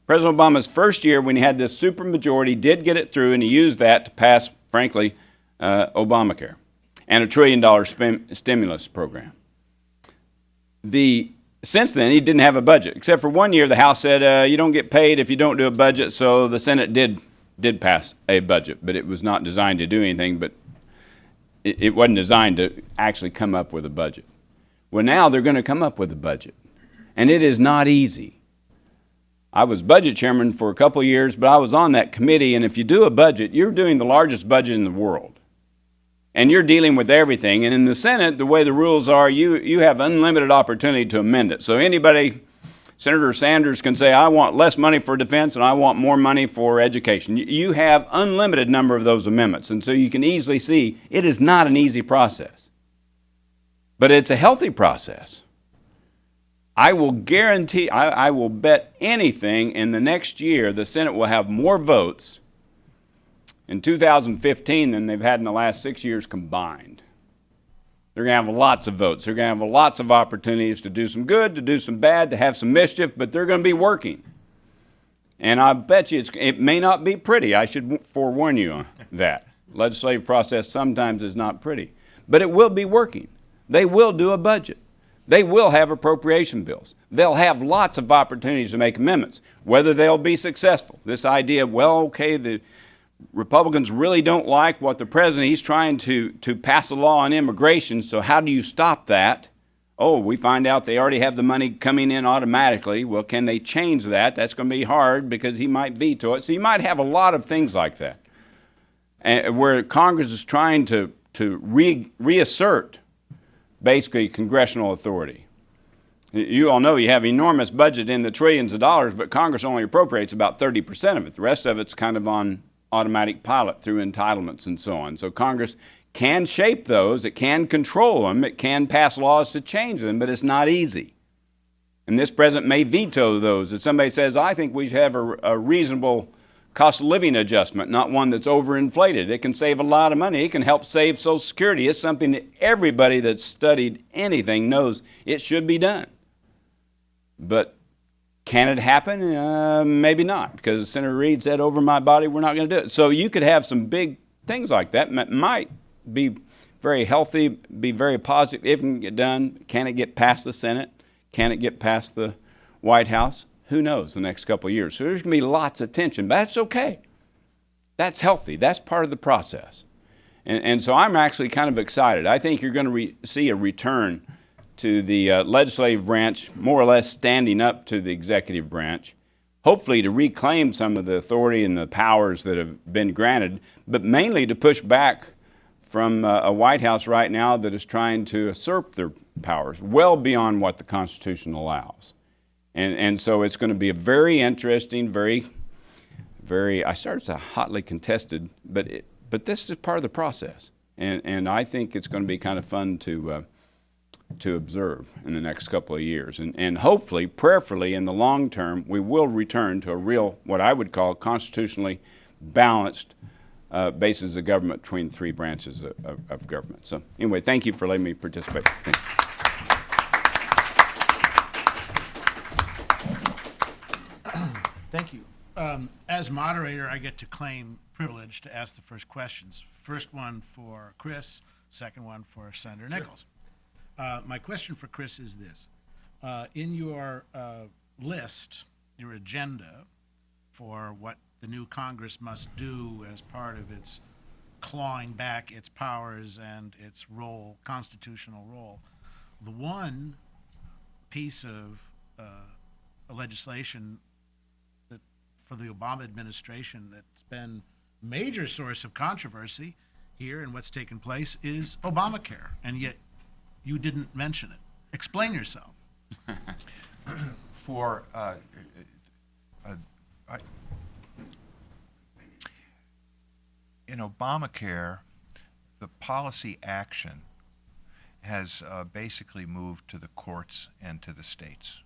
President Obama's first year when he had this supermajority did get it through, and he used that to pass, frankly, Obamacare and a $1 trillion stimulus program. Since then, he didn't have a budget, except for 1 year the House said, you don't get paid if you don't do a budget, so the Senate did pass a budget, but it was not designed to do anything, but it wasn't designed to actually come up with a budget. Well, now they're going to come up with a budget, and it is not easy. I was budget chairman for a couple of years, but I was on that committee, and if you do a budget, you're doing the largest budget in the world, and you're dealing with everything. And in the Senate, the way the rules are, you have unlimited opportunity to amend it. So anybody, Senator Sanders can say, I want less money for defense and I want more money for education. You have unlimited number of those amendments, and so you can easily see it is not an easy process. But it's a healthy process. I will guarantee, I will bet anything in the next year the Senate will have more votes in 2015 than they've had in the last 6 years combined. They're going to have lots of votes. They're going to have lots of opportunities to do some good, to do some bad, to have some mischief, but they're going to be working. And I bet you it may not be pretty. I should forewarn you on that. Legislative process sometimes is not pretty. But it will be working. They will do a budget. They will have appropriation bills. They'll have lots of opportunities to make amendments. Whether they'll be successful. This idea, well, okay, the Republicans really don't like what the president, he's trying to pass a law on immigration, so how do you stop that? Oh, we find out they already have the money coming in automatically. Well, can they change that? That's going to be hard because he might veto it. So you might have a lot of things like that, where Congress is trying to reassert basically congressional authority. You all know you have enormous budget in the trillions of dollars, but Congress only appropriates about 30% of it. The rest of it's kind of on automatic pilot through entitlements and so on. So Congress can shape those, it can control them, it can pass laws to change them, but it's not easy. And this president may veto those. If somebody says, I think we should have a reasonable cost of living adjustment, not one that's overinflated. It can save a lot of money. It can help save Social Security. It's something that everybody that's studied anything knows it should be done. But can it happen? Maybe not, because Senator Reid said, over my body, we're not going to do it. So you could have some big things like that. It might be very healthy, be very positive. If it can get done, can it get past the Senate? Can it get past the White House? Who knows the next couple of years. So there's going to be lots of tension, but that's okay. That's healthy. That's part of the process. And so I'm actually kind of excited. I think you're going to see a return to the legislative branch more or less standing up to the executive branch, hopefully to reclaim some of the authority and the powers that have been granted, but mainly to push back from a White House right now that is trying to usurp their powers well beyond what the Constitution allows. And so it's going to be a very interesting, very, I started to hotly contested, but but this is part of the process, and I think it's going to be kind of fun to observe in the next couple of years, and hopefully, prayerfully, in the long term, we will return to a real, what I would call, constitutionally balanced basis of government between three branches of government. So anyway, thank you for letting me participate. Thank you. Thank you. As moderator, I get to claim privilege to ask the first questions. First one for Chris, second one for Senator Nichols. My question for Chris is this. In your list, your agenda for what the new Congress must do as part of its clawing back its powers and its role, constitutional role, the one piece of legislation that for the Obama administration that's been a major source of controversy here and what's taken place is Obamacare, and yet you didn't mention it. Explain yourself. In Obamacare, the policy action has basically moved to the courts and to the states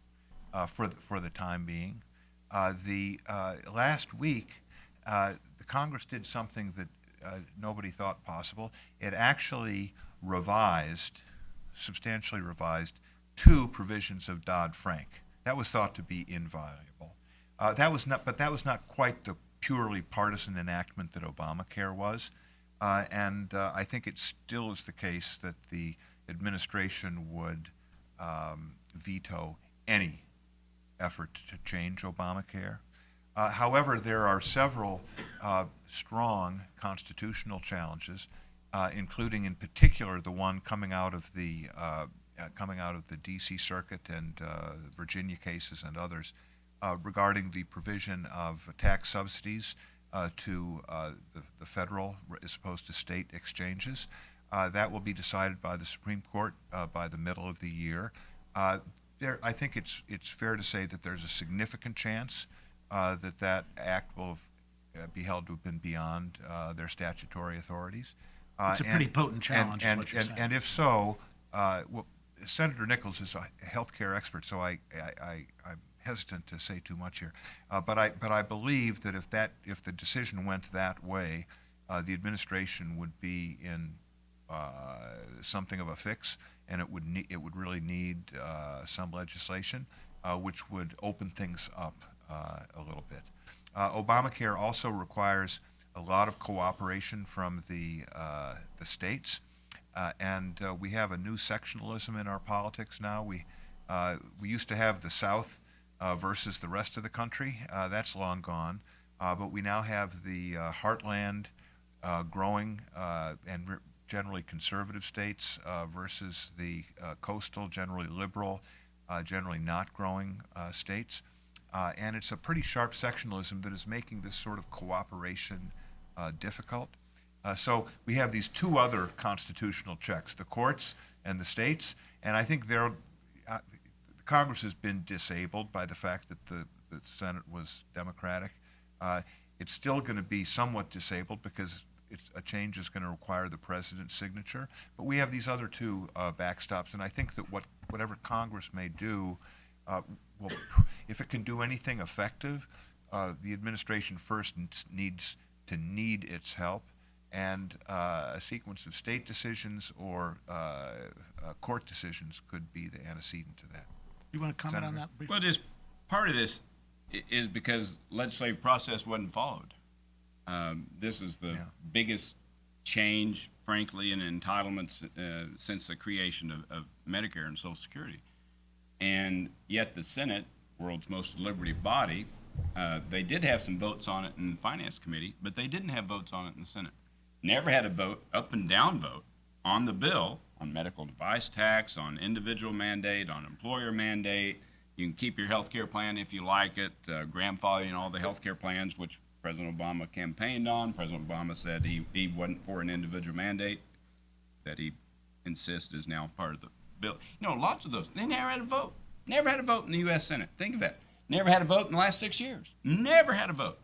for the time being. Last week, the Congress did something that nobody thought possible. It actually substantially revised two provisions of Dodd-Frank. That was thought to be inviolable. That was not quite the purely partisan enactment that Obamacare was, and I think it still is the case that the administration would veto any effort to change Obamacare. However, there are several strong constitutional challenges, including in particular the one coming out of the D.C. Circuit and Virginia cases and others, regarding the provision of tax subsidies to the federal as opposed to state exchanges. That will be decided by the Supreme Court by the middle of the year. I think it's fair to say that there's a significant chance that act will be held to have been beyond their statutory authorities. It's a pretty potent challenge, is what you're saying. And if so, well, Senator Nichols is a healthcare expert, so I'm hesitant to say too much here, but I believe that if the decision went that way, the administration would be in something of a fix, and it would really need some legislation, which would open things up a little bit. Obamacare also requires a lot of cooperation from the states, and we have a new sectionalism in our politics now. We used to have the South versus the rest of the country. That's long gone. But we now have the heartland growing and generally conservative states versus the coastal, generally liberal, generally not growing states. And it's a pretty sharp sectionalism that is making this sort of cooperation difficult. So we have these two other constitutional checks, the courts and the states, and I think Congress has been disabled by the fact that the Senate was Democratic. It's still going to be somewhat disabled because a change is going to require the president's signature. But we have these other two backstops, and I think that whatever Congress may do, if it can do anything effective, the administration first needs to need its help, and a sequence of state decisions or court decisions could be the antecedent to that. You want to comment on that briefly? Well, just part of this is because legislative process wasn't followed. This is the biggest change, frankly, in entitlements since the creation of Medicare and Social Security. And yet the Senate, world's most deliberative body, they did have some votes on it in the Finance Committee, but they didn't have votes on it in the Senate. Never had a vote, up and down vote, on the bill, on medical device tax, on individual mandate, on employer mandate. You can keep your health care plan if you like it, grandfathering all the health care plans, which President Obama campaigned on. President Obama said he wasn't for an individual mandate that he insists is now part of the bill. You know, lots of those. They never had a vote. Never had a vote in the U.S. Senate. Think of that. Never had a vote in the last 6 years. Never had a vote.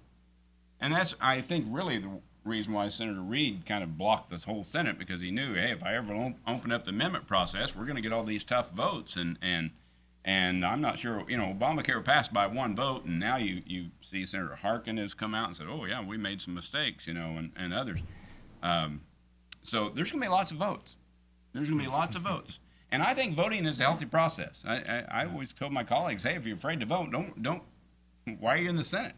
And that's, I think, really reason why Senator Reid kind of blocked this whole Senate, because he knew, hey, if I ever open up the amendment process, we're going to get all these tough votes, and I'm not sure, Obamacare passed by one vote, and now you see Senator Harkin has come out and said, oh yeah, we made some mistakes, and others. So there's going to be lots of votes. There's going to be lots of votes. And I think voting is a healthy process. I always told my colleagues, hey, if you're afraid to vote, don't. Why are you in the Senate?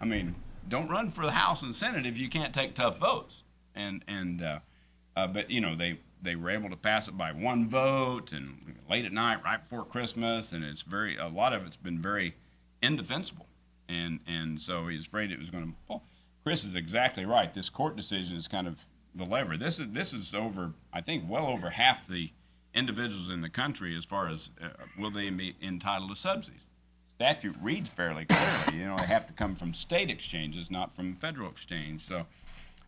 I mean, don't run for the House and Senate if you can't take tough votes. But they were able to pass it by one vote and late at night, right before Christmas, and a lot of it's been very indefensible. And so he's afraid it was going to. Well, Chris is exactly right. This court decision is kind of the lever. This is over, I think, well over half the individuals in the country as far as will they be entitled to subsidies. Statute reads fairly clearly. They have to come from state exchanges, not from federal exchange. So,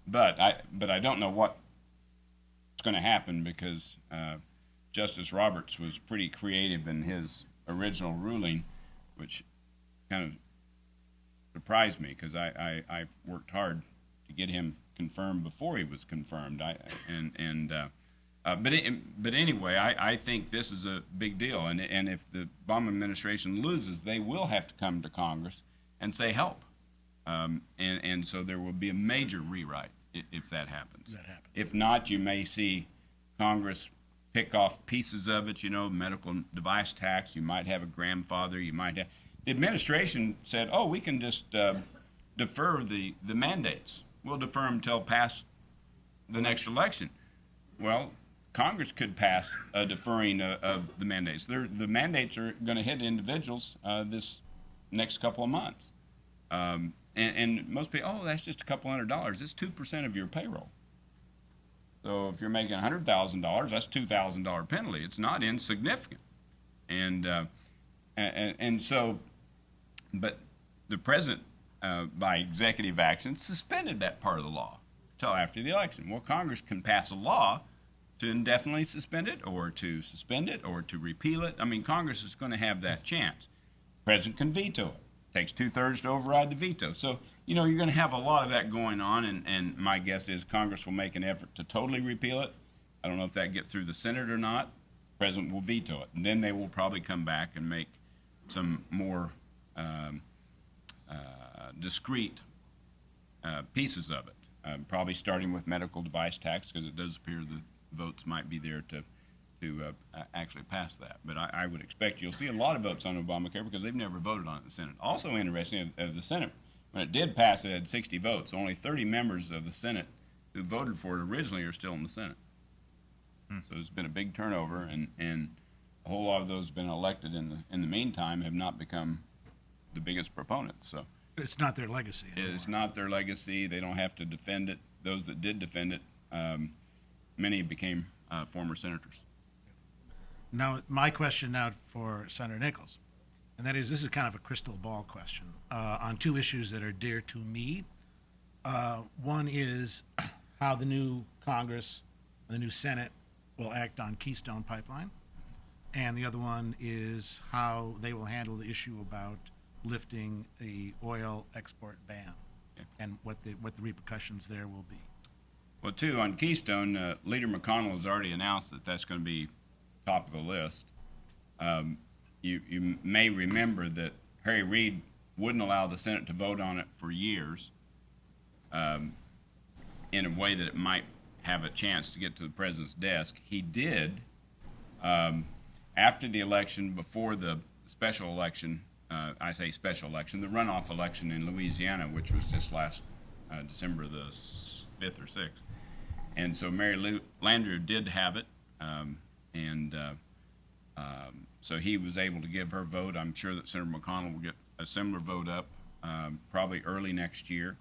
but I don't know what's going to happen, because Justice Roberts was pretty creative in his original ruling, which kind of surprised me, because I worked hard to get him confirmed before he was confirmed. But anyway, I think this is a big deal, and if the Obama administration loses, they will have to come to Congress and say help, and so there will be a major rewrite if that happens. If not, you may see Congress pick off pieces of it. Medical device tax. You might have a grandfather. You might have. The administration said, "Oh, we can just defer the mandates. We'll defer them until past the next election." Well, Congress could pass a deferring of the mandates. The mandates are going to hit individuals this next couple of months. And most people, oh, that's just a couple $100. It's 2% of your payroll. So if you're making $100,000, that's $2,000 penalty. It's not insignificant. And so, but the president, by executive action, suspended that part of the law until after the election. Well, Congress can pass a law to indefinitely suspend it, or to suspend it, or to repeal it. I mean, Congress is going to have that chance. The president can veto it. Takes 2/3 to override the veto. So, you're going to have a lot of that going on, and my guess is Congress will make an effort to totally repeal it. I don't know if that gets through the Senate or not. The president will veto it, and then they will probably come back and make some more discrete pieces of it, probably starting with medical device tax, because it does appear the votes might be there to actually pass that. But I would expect you'll see a lot of votes on Obamacare, because they've never voted on it in the Senate. Also interesting, the Senate, when it did pass, it had 60 votes. Only 30 members of the Senate who voted for it originally are still in the Senate. So there's been a big turnover, and a whole lot of those have been elected in the meantime have not become the biggest proponents. So It's not their legacy anymore. it's not their legacy. They don't have to defend it. Those that did defend it, many became former senators. Now, my question now for Senator Nichols, and that is, this is kind of a crystal ball question on two issues that are dear to me. One is how the new Congress, the new Senate, will act on Keystone Pipeline, and the other one is how they will handle the issue about lifting the oil export ban, and what the repercussions there will be. Well, too, on Keystone, Leader McConnell has already announced that that's going to be top of the list. You may remember that Harry Reid wouldn't allow the Senate to vote on it for years, in a way that it might have a chance to get to the president's desk. He did, after the election, before the special election, I say special election, the runoff election in Louisiana, which was just last December the 5th or 6th. And so Mary Landrieu did have it, so he was able to give her vote. I'm sure that Senator McConnell will get a similar vote up, probably early next year.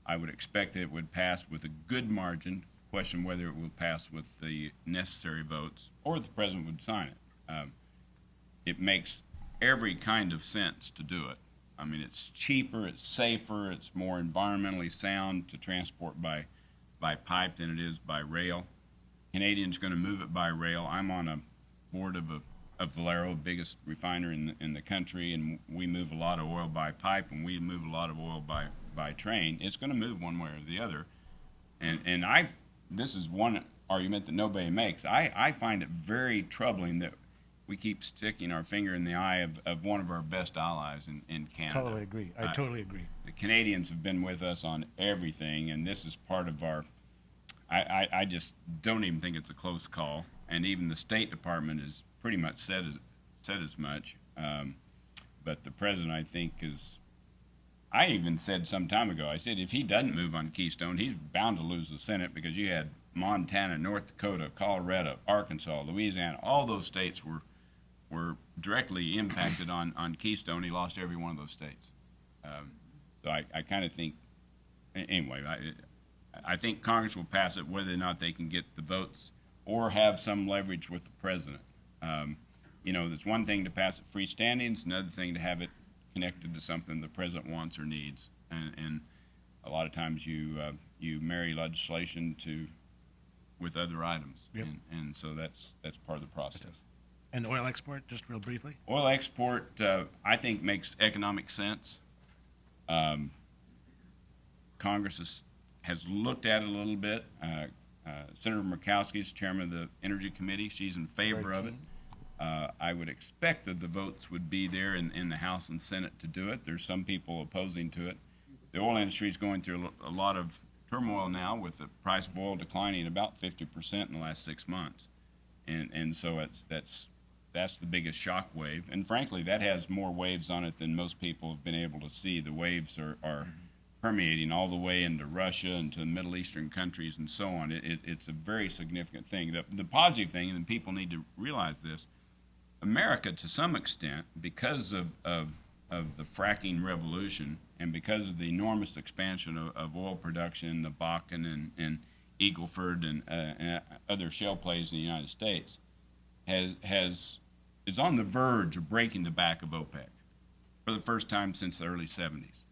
I would expect that it would pass with a good margin. Question whether it will pass with the necessary votes, or the president would sign it. It makes every kind of sense to do it. I mean, it's cheaper, it's safer, it's more environmentally sound to transport by pipe than it is by rail. Canadians going to move it by rail. I'm on a board of Valero, biggest refiner in the country, and we move a lot of oil by pipe, and we move a lot of oil by train. It's going to move one way or the other. And this is one argument that nobody makes. I find it very troubling that we keep sticking our finger in the eye of one of our best allies in Canada. Totally agree. I totally agree. The Canadians have been with us on everything, and this is part of our. I just don't even think it's a close call, and even the State Department has pretty much said as much. But the president, I think, is. I even said some time ago, I said if he doesn't move on Keystone, he's bound to lose the Senate, because you had Montana, North Dakota, Colorado, Arkansas, Louisiana, all those states were directly impacted on Keystone. He lost every one of those states. So I kind of think, anyway, I think Congress will pass it whether or not they can get the votes or have some leverage with the president. There's one thing to pass it freestanding, it's another thing to have it connected to something the president wants or needs. And a lot of times you marry legislation with other items. Yep. And so that's part of the process. And oil export, just real briefly? Oil export, I think, makes economic sense. Congress has looked at it a little bit. Senator Murkowski is chairman of the Energy Committee. She's in favor of it. I would expect that the votes would be there in the House and Senate to do it. There's some people opposing to it. The oil industry is going through a lot of turmoil now, with the price of oil declining about 50% in the last 6 months. And so that's the biggest shock wave. And frankly, that has more waves on it than most people have been able to see. The waves are permeating all the way into Russia and to the Middle Eastern countries and so on. It's a very significant thing. The positive thing, and people need to realize this, America, to some extent, because of the fracking revolution and because of the enormous expansion of oil production in the Bakken and Eagle Ford and other shale plays in the United States, is on the verge of breaking the back of OPEC for the first time since the early 70s.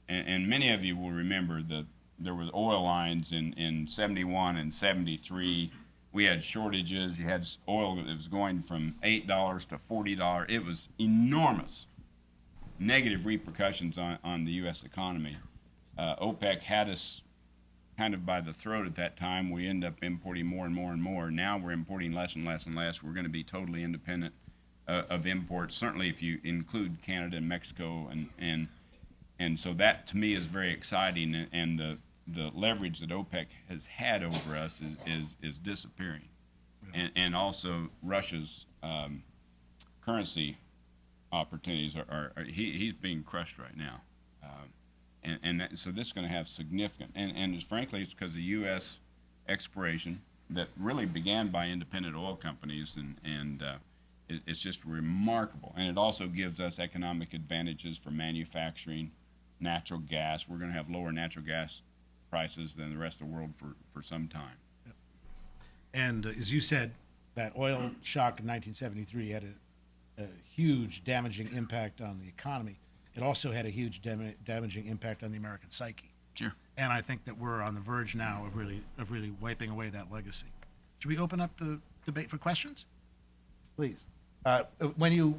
And many of you will remember that there were oil lines in 71 and 73. We had shortages. You had oil that was going from $8 to $40. It was enormous negative repercussions on the U.S. economy. OPEC had us kind of by the throat at that time. We ended up importing more and more and more. Now we're importing less and less and less. We're going to be totally independent of imports, certainly if you include Canada and Mexico. And so that, to me, is very exciting. And the leverage that OPEC has had over us is disappearing. And also Russia's currency opportunities he's being crushed right now. So this is going to have significant, and frankly, it's because of U.S. exploration that really began by independent oil companies, and it's just remarkable. And it also gives us economic advantages for manufacturing natural gas. We're going to have lower natural gas prices than the rest of the world for some time. Yep. And as you said, that oil shock in 1973 had a huge damaging impact on the economy. It also had a huge damaging impact on the American psyche. Sure. And I think that we're on the verge now of really wiping away that legacy. Should we open up the debate for questions? Please. When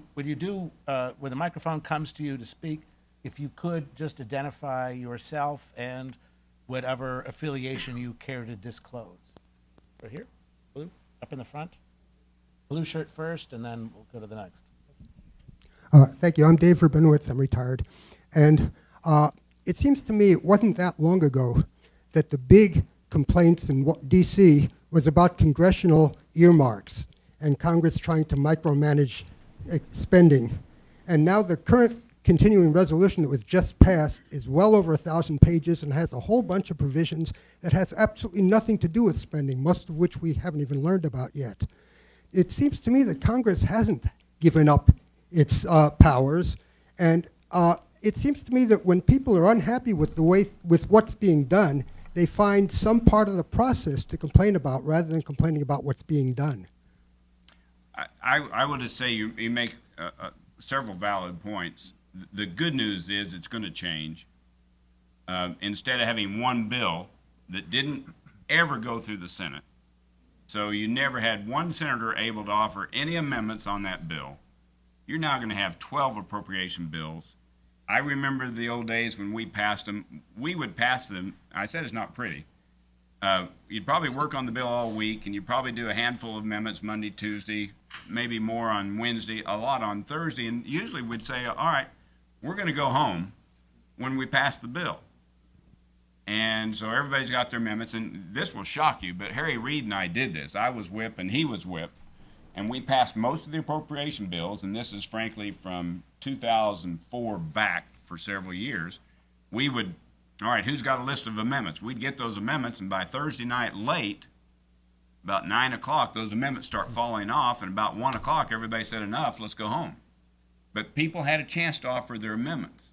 the microphone comes to you to speak, if you could just identify yourself and whatever affiliation you care to disclose. Right here, blue, up in the front. Blue shirt first, and then we'll go to the next. Thank you. I'm Dave Rabinowitz. I'm retired. And it seems to me it wasn't that long ago that the big complaints in D.C. was about congressional earmarks and Congress trying to micromanage spending. And now the current continuing resolution that was just passed is well over 1,000 pages and has a whole bunch of provisions that has absolutely nothing to do with spending, most of which we haven't even learned about yet. It seems to me that Congress hasn't given up its powers, and it seems to me that when people are unhappy with what's being done, they find some part of the process to complain about rather than complaining about what's being done. I would just say you make several valid points. The good news is it's going to change. Instead of having one bill that didn't ever go through the Senate, so you never had one senator able to offer any amendments on that bill, you're now going to have 12 appropriation bills. I remember the old days when we passed them. We would pass them. I said it's not pretty. you'd probably work on the bill all week, and you'd probably do a handful of amendments Monday, Tuesday, maybe more on Wednesday, a lot on Thursday, and usually we'd say, all right, we're going to go home when we pass the bill. And so everybody's got their amendments, and this will shock you, but Harry Reid and I did this. I was whip and he was whip, and we passed most of the appropriation bills, and this is frankly from 2004 back for several years. We would, all right, who's got a list of amendments? We'd get those amendments, and by Thursday night late, about 9 o'clock, those amendments start falling off, and about 1 o'clock, everybody said, enough, let's go home. But people had a chance to offer their amendments,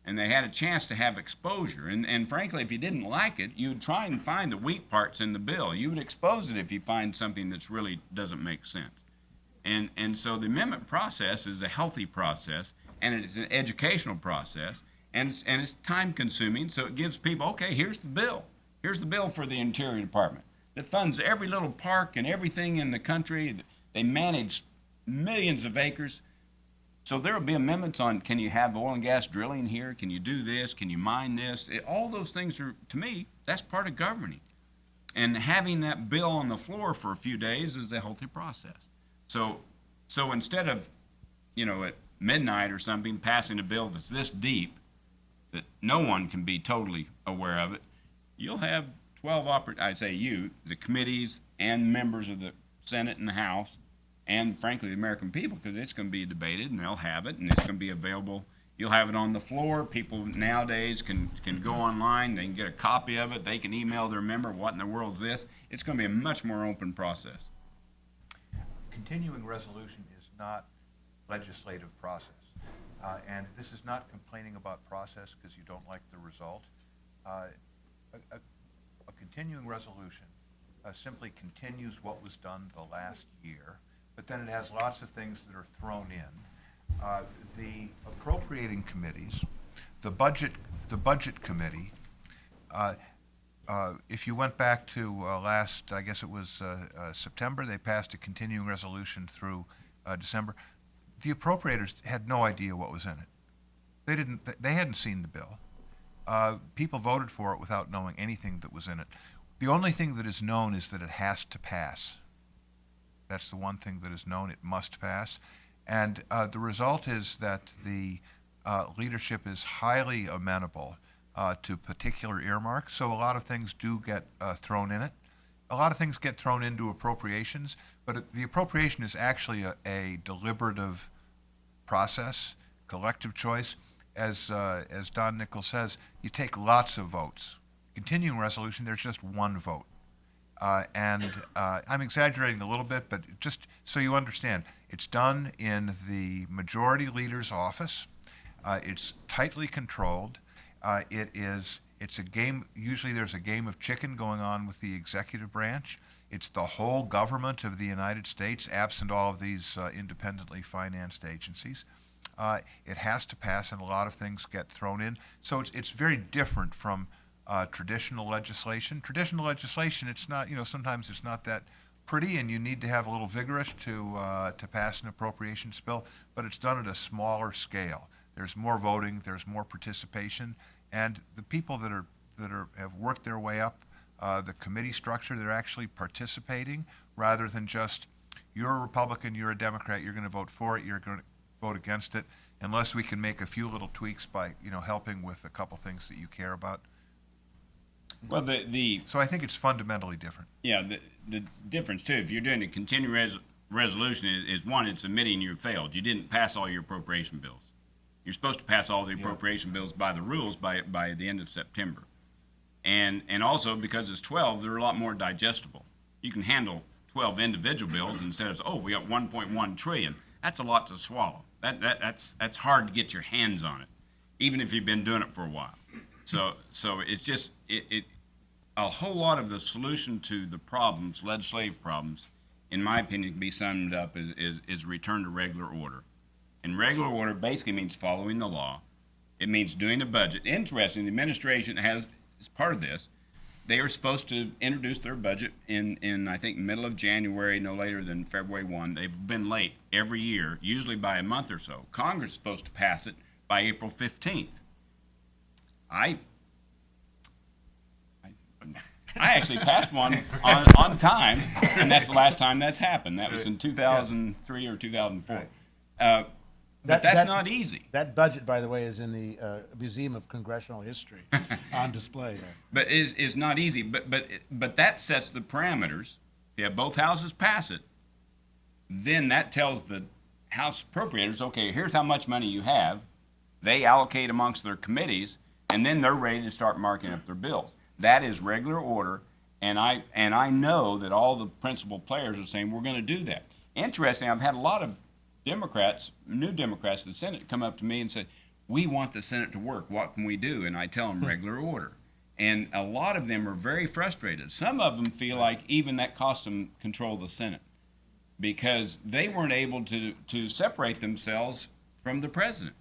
and they had a chance to have exposure. And frankly, if you didn't like it, you would try and find the weak parts in the bill. You would expose it if you find something that really doesn't make sense. And so the amendment process is a healthy process, and it's an educational process, and it's time consuming, so it gives people, okay, here's the bill. Here's the bill for the Interior Department that funds every little park and everything in the country. They manage millions of acres. So there will be amendments on, can you have oil and gas drilling here? Can you do this? Can you mine this? All those things are, to me, that's part of governing. And having that bill on the floor for a few days is a healthy process. So instead of, at midnight or something, passing a bill that's this deep that no one can be totally aware of it, you'll have 12 the committees and members of the Senate and the House, and frankly the American people, because it's going to be debated and they'll have it and it's going to be available. You'll have it on the floor. People nowadays can go online, they can get a copy of it, they can email their member, what in the world is this? It's going to be a much more open process. Continuing resolution is not legislative process. And this is not complaining about process because you don't like the result. A continuing resolution simply continues what was done the last year, but then it has lots of things that are thrown in. The appropriating committees, the budget committee, if you went back to last, I guess it was September, they passed a continuing resolution through December. The appropriators had no idea what was in it. They hadn't seen the bill. People voted for it without knowing anything that was in it. The only thing that is known is that it has to pass. That's the one thing that is known. It must pass. And the result is that the leadership is highly amenable to particular earmarks, so a lot of things do get thrown in it. A lot of things get thrown into appropriations, but the appropriation is actually a deliberative process, collective choice. As Don Nichols says, you take lots of votes. Continuing resolution, there's just one vote. And I'm exaggerating a little bit, but just so you understand, it's done in the majority leader's office. It's tightly controlled. It's a game, usually there's a game of chicken going on with the executive branch. It's the whole government of the United States, absent all of these independently financed agencies. It has to pass, and a lot of things get thrown in. So it's very different from traditional legislation. Traditional legislation, it's not, sometimes it's not that pretty, and you need to have a little vigorous to pass an appropriations bill, but it's done at a smaller scale. There's more voting, there's more participation, and the people that have worked their way up the committee structure, they're actually participating rather than just, you're a Republican, you're a Democrat, you're going to vote for it, you're going to vote against it, unless we can make a few little tweaks by helping with a couple things that you care about. Well, so I think it's fundamentally different. Yeah, the difference too, if you're doing a continuing resolution, is one, it's admitting you failed. You didn't pass all your appropriation bills. You're supposed to pass all the appropriation bills by the rules by the end of September. And also, because it's 12, they're a lot more digestible. You can handle 12 individual bills instead of, we got 1.1 trillion. That's a lot to swallow. That's hard to get your hands on it, even if you've been doing it for a while. So it's just, a whole lot of the solution to the problems, legislative problems, in my opinion, can be summed up is return to regular order. And regular order basically means following the law. It means doing a budget. Interesting, the administration has, as part of this, they are supposed to introduce their budget in I think, middle of January, no later than February 1. They've been late every year, usually by a month or so. Congress is supposed to pass it by April 15th. I actually passed one on time, and that's the last time that's happened. That was in 2003 or 2004. Right. But that's not easy. That budget, by the way, is in the Museum of Congressional History on display there. But is not easy. But that sets the parameters. If both houses pass it, then that tells the House appropriators, okay, here's how much money you have. They allocate amongst their committees, and then they're ready to start marking up their bills. That is regular order, and I know that all the principal players are saying we're going to do that. Interesting, I've had a lot of Democrats, new Democrats in the Senate, come up to me and say, we want the Senate to work. What can we do? And I tell them regular order. And a lot of them are very frustrated. Some of them feel like even that cost them control of the Senate because they weren't able to separate themselves from the president.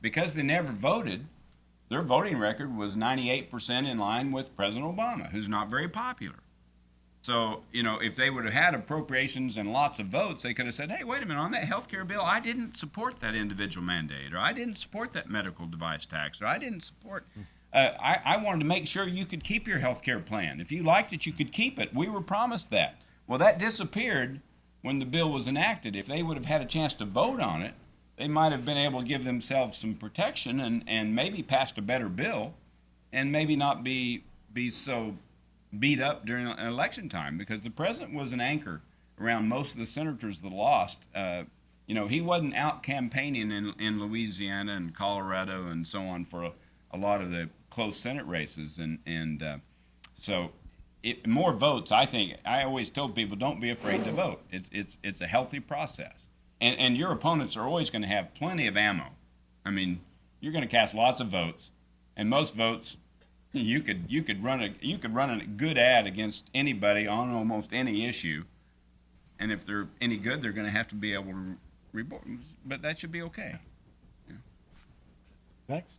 Because they never voted, their voting record was 98% in line with President Obama, who's not very popular. So, if they would have had appropriations and lots of votes, they could have said, hey, wait a minute, on that health care bill, I didn't support that individual mandate, or I didn't support that medical device tax, or I didn't support... I wanted to make sure you could keep your health care plan. If you liked it, you could keep it. We were promised that. Well, that disappeared when the bill was enacted. If they would have had a chance to vote on it, they might have been able to give themselves some protection and maybe passed a better bill and maybe not be so beat up during election time, because the president was an anchor around most of the senators that lost. He wasn't out campaigning in Louisiana and Colorado and so on for a lot of the close Senate races, so more votes. I think I always told people, don't be afraid to vote. It's a healthy process, and your opponents are always going to have plenty of ammo. I mean, you're going to cast lots of votes, and most votes you could run a good ad against anybody on almost any issue, and if they're any good, they're going to have to be able to report. But that should be okay. Next.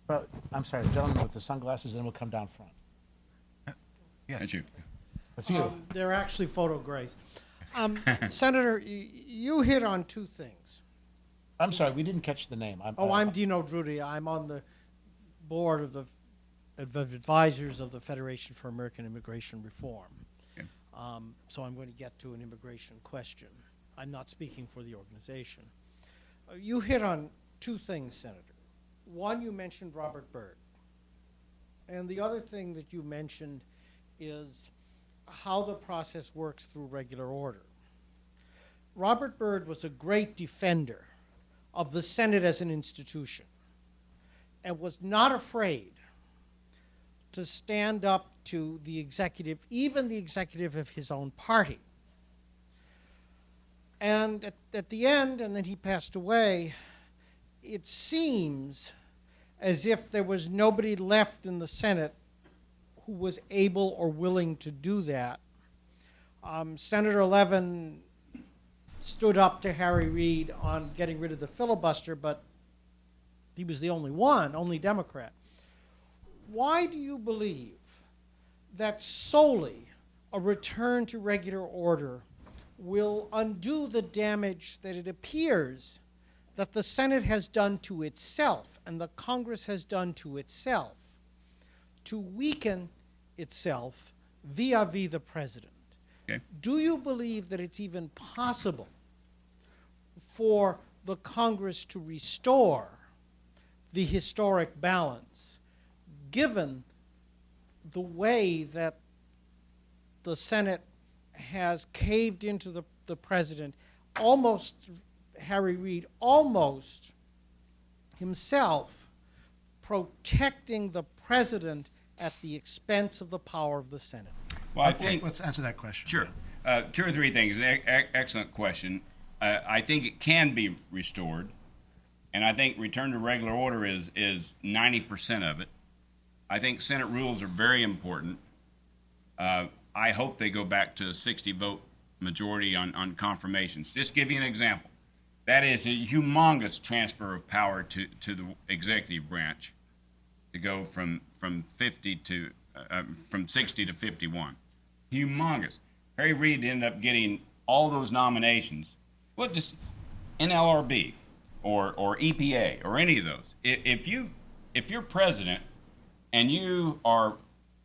Well, I'm sorry, the gentleman with the sunglasses, then we'll come down front. Yes. That's you. That's you. They're actually photo grays. Senator, you hit on two things. I'm sorry, we didn't catch the name. I'm Dino Drudy. I'm on the board of the advisors of the Federation for American Immigration Reform. Okay. So I'm going to get to an immigration question. I'm not speaking for the organization. You hit on two things, Senator. One, you mentioned Robert Byrd. And the other thing that you mentioned is how the process works through regular order. Robert Byrd was a great defender of the Senate as an institution and was not afraid to stand up to the executive, even the executive of his own party. And at the end, and then he passed away, it seems as if there was nobody left in the Senate who was able or willing to do that. Senator Levin stood up to Harry Reid on getting rid of the filibuster, but he was the only Democrat. Why do you believe that solely a return to regular order will undo the damage that it appears that the Senate has done to itself and the Congress has done to itself to weaken itself vis-a-vis the president? Okay. Do you believe that it's even possible for the Congress to restore the historic balance, given the way that the Senate has caved into the president, almost Harry Reid, almost himself protecting the president at the expense of the power of the Senate? Well, I think Let's answer that question. sure. Two or three things. Excellent question. I think it can be restored, and I think return to regular order is 90% of it. I think Senate rules are very important. I hope they go back to a 60-vote majority on confirmations. Just give you an example. That is a humongous transfer of power to the executive branch to go from 60 to 51. Humongous. Harry Reid ended up getting all those nominations. Well, just NLRB or EPA or any of those. If you're president and you are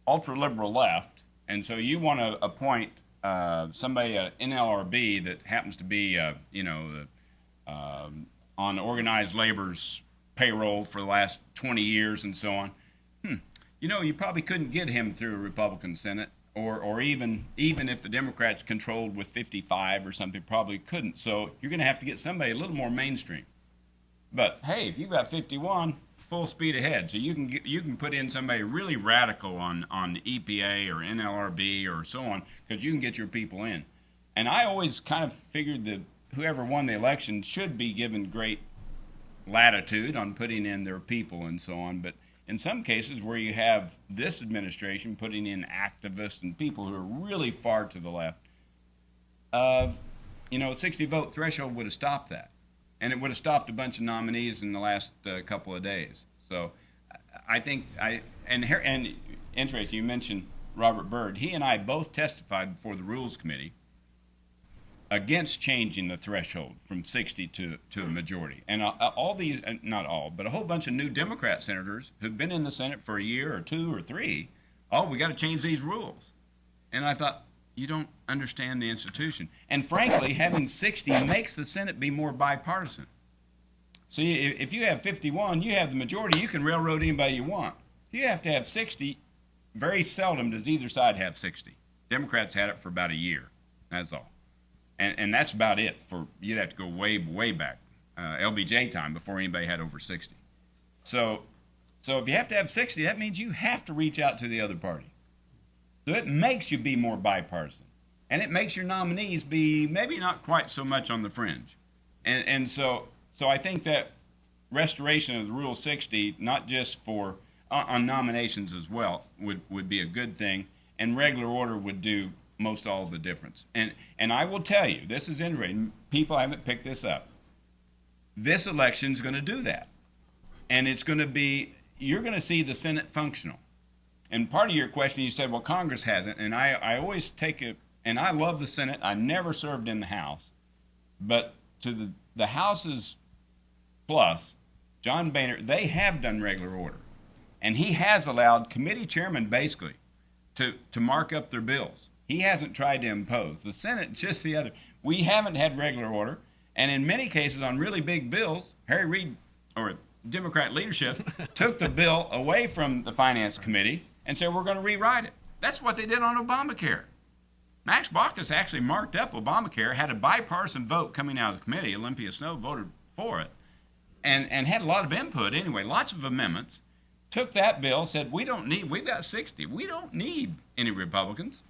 ultra-liberal left, and so you want to appoint somebody at NLRB that happens to be, on organized labor's payroll for the last 20 years and so on. You probably couldn't get him through a Republican Senate, or even if the Democrats controlled with 55 or something, probably couldn't. So you're going to have to get somebody a little more mainstream. But hey, if you've got 51, full speed ahead. So you can put in somebody really radical on the EPA or NLRB or so on, because you can get your people in. And I always kind of figured that whoever won the election should be given great latitude on putting in their people and so on. But in some cases where you have this administration putting in activists and people who are really far to the left, 60 vote threshold would have stopped that. And it would have stopped a bunch of nominees in the last couple of days. So I think, and interesting, you mentioned Robert Byrd. He and I both testified before the Rules Committee against changing the threshold from 60 to a majority. And all these, not all, but a whole bunch of new Democrat senators who've been in the Senate for a year or two or three, we got to change these rules. And I thought, you don't understand the institution. And frankly, having 60 makes the Senate be more bipartisan. So if you have 51, you have the majority, you can railroad anybody you want. If you have to have 60, very seldom does either side have 60. Democrats had it for about a year, that's all. And that's about it. You'd have to go way, way back, LBJ time, before anybody had over 60. So if you have to have 60, that means you have to reach out to the other party. So it makes you be more bipartisan. And it makes your nominees be maybe not quite so much on the fringe. And so I think that restoration of the Rule 60, not just for on nominations as well, would be a good thing. And regular order would do most all the difference. And I will tell you, this is interesting. People haven't picked this up. This election's going to do that. And it's going to be, you're going to see the Senate functional. And part of your question, you said, well, Congress hasn't. And I always take it, and I love the Senate. I never served in the House. But to the House's plus, John Boehner, they have done regular order. And he has allowed committee chairmen, basically, to mark up their bills. He hasn't tried to impose. The Senate, just the other. We haven't had regular order. And in many cases on really big bills, Harry Reid, or Democrat leadership, took the bill away from the Finance Committee and said, we're going to rewrite it. That's what they did on Obamacare. Max Baucus actually marked up Obamacare, had a bipartisan vote coming out of the committee. Olympia Snowe voted for it, and had a lot of input anyway, lots of amendments. Took that bill, said, we've got 60. We don't need any Republicans.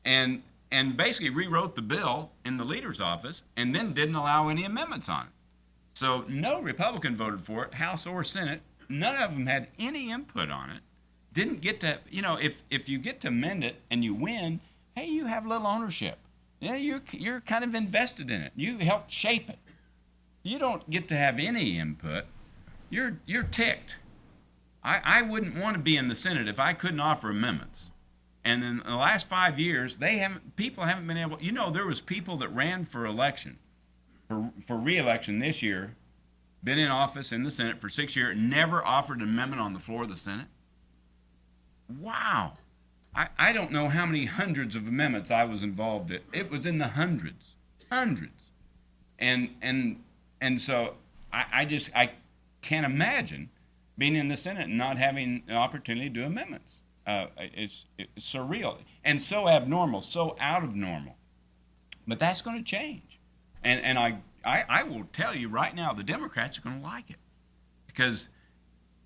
And basically rewrote the bill in the leader's office and then didn't allow any amendments on it. So no Republican voted for it, House or Senate. None of them had any input on it. Didn't get to, if you get to amend it and you win, hey, you have a little ownership. You're kind of invested in it. You helped shape it. You don't get to have any input. You're ticked. I wouldn't want to be in the Senate if I couldn't offer amendments. And in the last 5 years, people haven't been able. There was people that ran for election, for re-election this year, been in office in the Senate for 6 years, never offered an amendment on the floor of the Senate. Wow, I don't know how many hundreds of amendments I was involved in. It was in the hundreds, and so I can't imagine being in the Senate and not having an opportunity to do amendments. It's surreal and so abnormal, so out of normal. But that's going to change. And I will tell you right now, the Democrats are going to like it because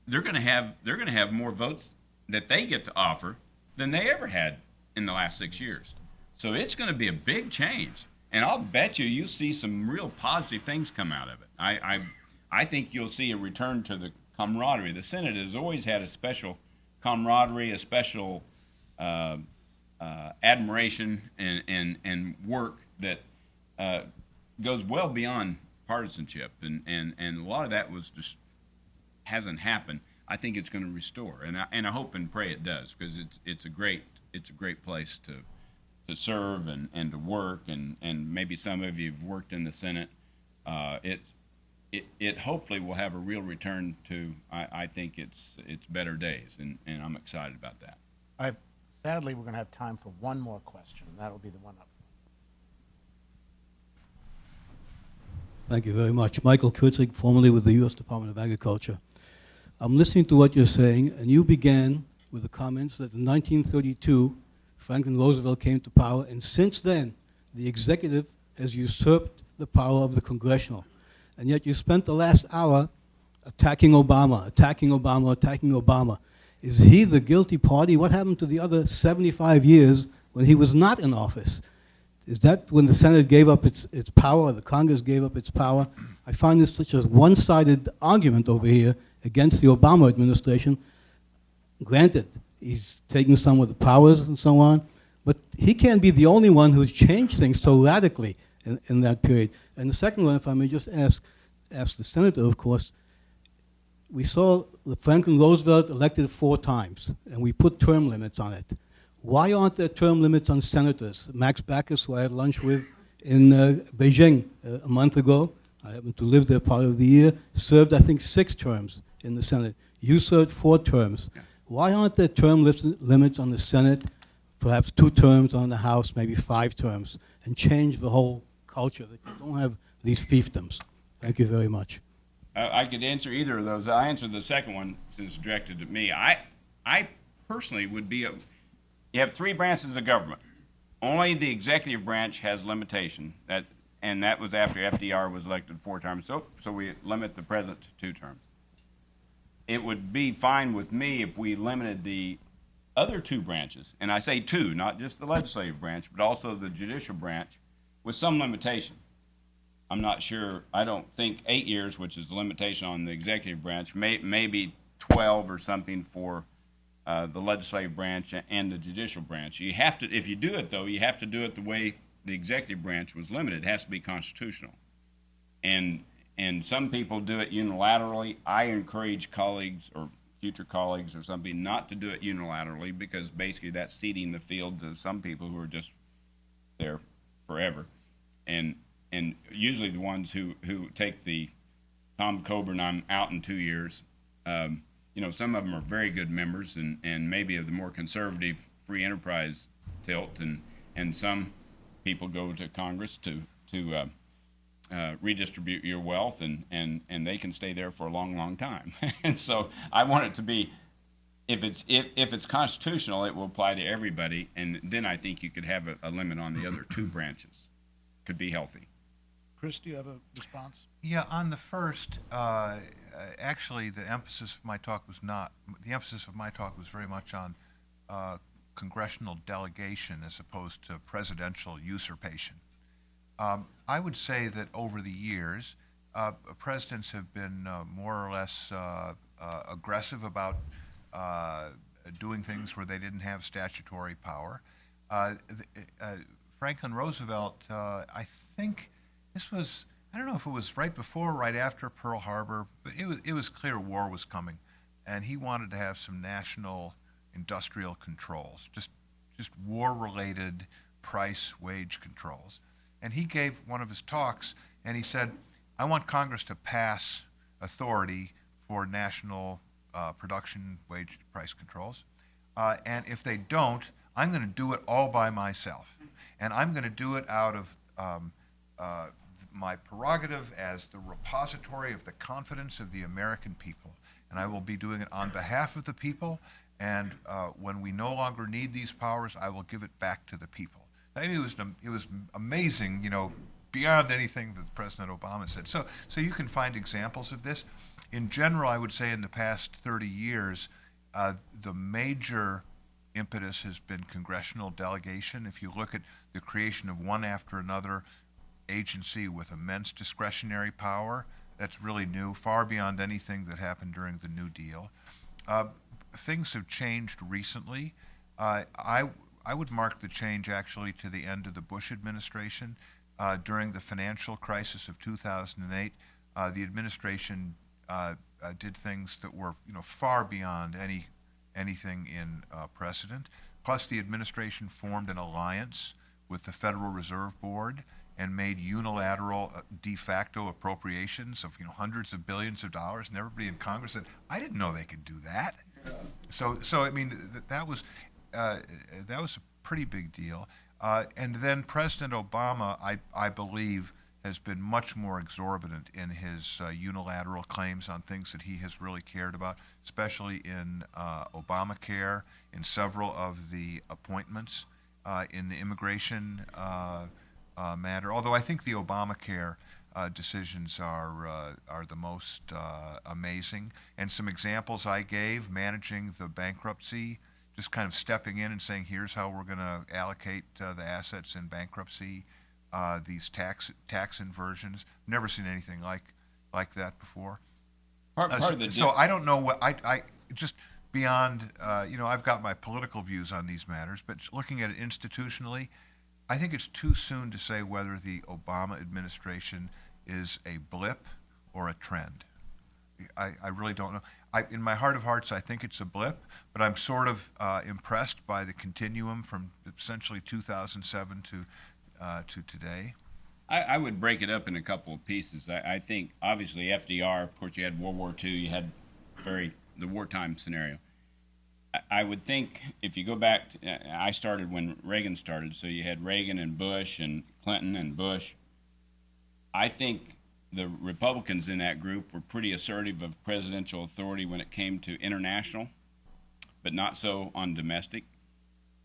they're going to have more votes that they get to offer than they ever had in the last 6 years. So it's going to be a big change. And I'll bet you'll see some real positive things come out of it. I think you'll see a return to the camaraderie. The Senate has always had a special camaraderie, a special admiration and work that goes well beyond partisanship, and a lot of that was just hasn't happened. I think it's going to restore, and I hope and pray it does, because it's a great place to serve and to work, and maybe some of you have worked in the Senate. It hopefully will have a real return to, I think it's better days, and I'm excited about that. Sadly, we're going to have time for one more question, and that'll be the one up. Thank you very much. Michael Kurtzig, formerly with the U.S. Department of Agriculture. I'm listening to what you're saying, and you began with the comments that in 1932, Franklin Roosevelt came to power, and since then, the executive has usurped the power of the congressional. And yet you spent the last hour attacking Obama, attacking Obama, attacking Obama. Is he the guilty party? What happened to the other 75 years when he was not in office? Is that when the Senate gave up its power, the Congress gave up its power? I find this such a one-sided argument over here against the Obama administration. Granted, he's taking some of the powers and so on, but he can't be the only one who's changed things so radically in that period. And the second one, if I may just ask the senator, of course, we saw Franklin Roosevelt elected 4 times, and we put term limits on it. Why aren't there term limits on senators? Max Backus, who I had lunch with in Beijing a month ago, I happened to live there part of the year, served, I think, 6 terms in the Senate. You served 4 terms. Yeah. Why aren't there term limits on the Senate, perhaps 2 terms on the House, maybe 5 terms, and change the whole culture that you don't have these fiefdoms? Thank you very much. I could answer either of those. I'll answer the second one since it's directed at me. I personally would be you have 3 branches of government. Only the executive branch has limitation, and that was after FDR was elected 4 times. So we limit the president to 2 terms. It would be fine with me if we limited the other 2 branches, and I say 2, not just the legislative branch, but also the judicial branch, with some limitation. I'm not sure. I don't think 8 years, which is the limitation on the executive branch, maybe 12 or something for the legislative branch and the judicial branch. You have to, if you do it though, you have to do it the way the executive branch was limited. It has to be constitutional. And some people do it unilaterally. I encourage colleagues or future colleagues or something not to do it unilaterally, because basically that's ceding the field to some people who are just there forever. And usually the ones who take the Tom Coburn, I'm out in 2 years, some of them are very good members and maybe of the more conservative free enterprise tilt, and some people go to Congress to redistribute your wealth, and they can stay there for a long, long time. And so I want it to be, if it's constitutional, it will apply to everybody, and then I think you could have a limit on the other 2 branches. Could be healthy. Chris, do you have a response? Yeah, on the first, actually, the emphasis of my talk was very much on congressional delegation as opposed to presidential usurpation. I would say that over the years, presidents have been more or less aggressive about doing things where they didn't have statutory power. Franklin Roosevelt, I think this was, I don't know if it was right before or right after Pearl Harbor, but it was clear war was coming, and he wanted to have some national industrial controls, just war-related price wage controls. And he gave one of his talks, and he said, I want Congress to pass authority for national production wage price controls, and if they don't, I'm going to do it all by myself. And I'm going to do it out of my prerogative as the repository of the confidence of the American people. And I will be doing it on behalf of the people, and when we no longer need these powers, I will give it back to the people. I mean, it was amazing, beyond anything that President Obama said. So you can find examples of this. In general, I would say in the past 30 years, the major impetus has been congressional delegation. If you look at the creation of one after another agency with immense discretionary power, that's really new, far beyond anything that happened during the New Deal. Things have changed recently. I would mark the change actually to the end of the Bush administration. During the financial crisis of 2008, the administration did things that were far beyond anything in precedent. Plus, the administration formed an alliance with the Federal Reserve Board and made unilateral de facto appropriations of hundreds of billions of dollars, and everybody in Congress said, I didn't know they could do that. So I mean, that was, that was a pretty big deal. And then President Obama, I believe, has been much more exorbitant in his unilateral claims on things that he has really cared about, especially in Obamacare, in several of the appointments, in the immigration matter. Although I think the Obamacare decisions are the most amazing. And some examples I gave, managing the bankruptcy, just kind of stepping in and saying, here's how we're going to allocate the assets in bankruptcy. These tax inversions. Never seen anything like that before. So I don't know what I just beyond. I've got my political views on these matters, but looking at it institutionally, I think it's too soon to say whether the Obama administration is a blip or a trend. I really don't know. In my heart of hearts, I think it's a blip, but I'm sort of impressed by the continuum from essentially 2007 to today. I would break it up in a couple of pieces. I think obviously FDR, of course, you had World War II, you had the wartime scenario. I would think if you go back, I started when Reagan started, so you had Reagan and Bush and Clinton and Bush. I think the Republicans in that group were pretty assertive of presidential authority when it came to international, but not so on domestic.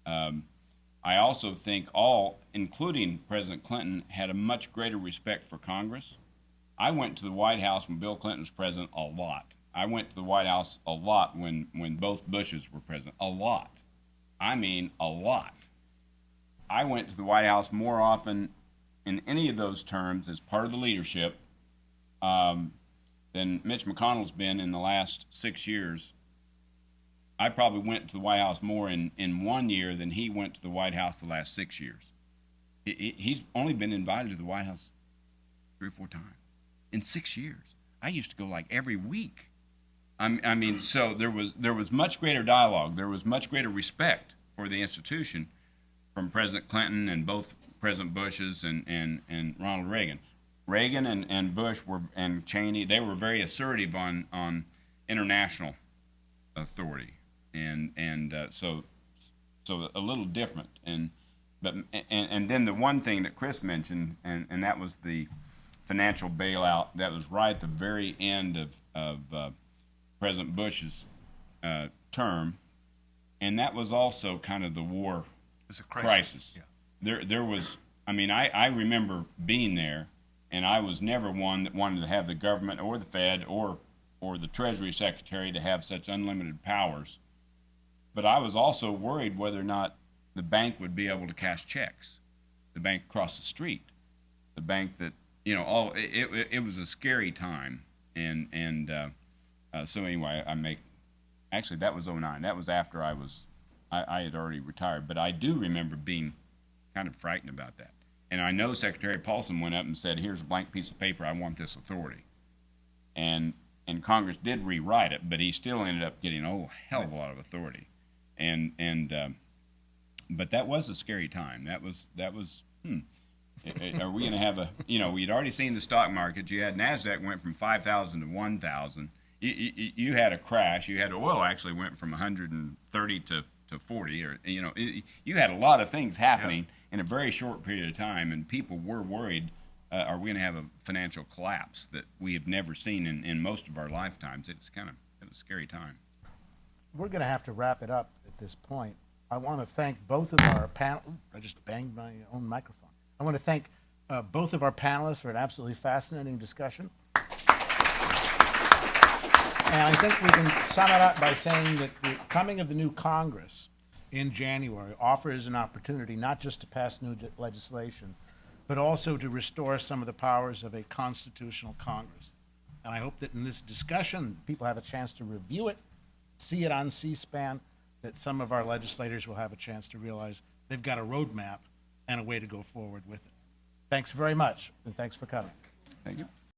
I also think all, including President Clinton, had a much greater respect for Congress. I went to the White House when Bill Clinton was president a lot. I went to the White House a lot when both Bushes were president. A lot. I mean, a lot. I went to the White House more often in any of those terms as part of the leadership than Mitch McConnell's been in the last 6 years. I probably went to the White House more in 1 year than he went to the White House the last 6 years. He's only been invited to the White House 3 or 4 times in 6 years. I used to go like every week. I mean, so there was much greater dialogue. There was much greater respect for the institution from President Clinton and both President Bushes and Ronald Reagan. Reagan and Bush and Cheney, they were very assertive on international authority. So a little different, and then the one thing that Chris mentioned, and that was the financial bailout. That was right at the very end of President Bush's term, and that was also kind of the war It's a crisis. Yeah. There was. I mean, I remember being there, and I was never one that wanted to have the government or the Fed or the Treasury Secretary to have such unlimited powers. But I was also worried whether or not the bank would be able to cash checks, the bank across the street, the bank that, it was a scary time. So anyway, actually that was 2009. That was after I had already retired. But I do remember being kind of frightened about that. And I know Secretary Paulson went up and said, here's a blank piece of paper, I want this authority. And Congress did rewrite it, but he still ended up getting a hell of a lot of authority. But that was a scary time. That was. Are we going to have we'd already seen the stock market. You had NASDAQ went from 5,000 to 1,000. You had a crash. You had oil actually went from 130 to 40. You had a lot of things happening in a very short period of time, and people were worried. Are we going to have a financial collapse that we have never seen in most of our lifetimes? It was a scary time. We're going to have to wrap it up at this point. I want to thank both of our I just banged my own microphone. I want to thank both of our panelists for an absolutely fascinating discussion. And I think we can sum it up by saying that the coming of the new Congress in January offers an opportunity not just to pass new legislation, but also to restore some of the powers of a constitutional Congress. And I hope that in this discussion, people have a chance to review it, see it on C-SPAN, that some of our legislators will have a chance to realize they've got a roadmap and a way to go forward with it. Thanks very much, and thanks for coming. Thank you.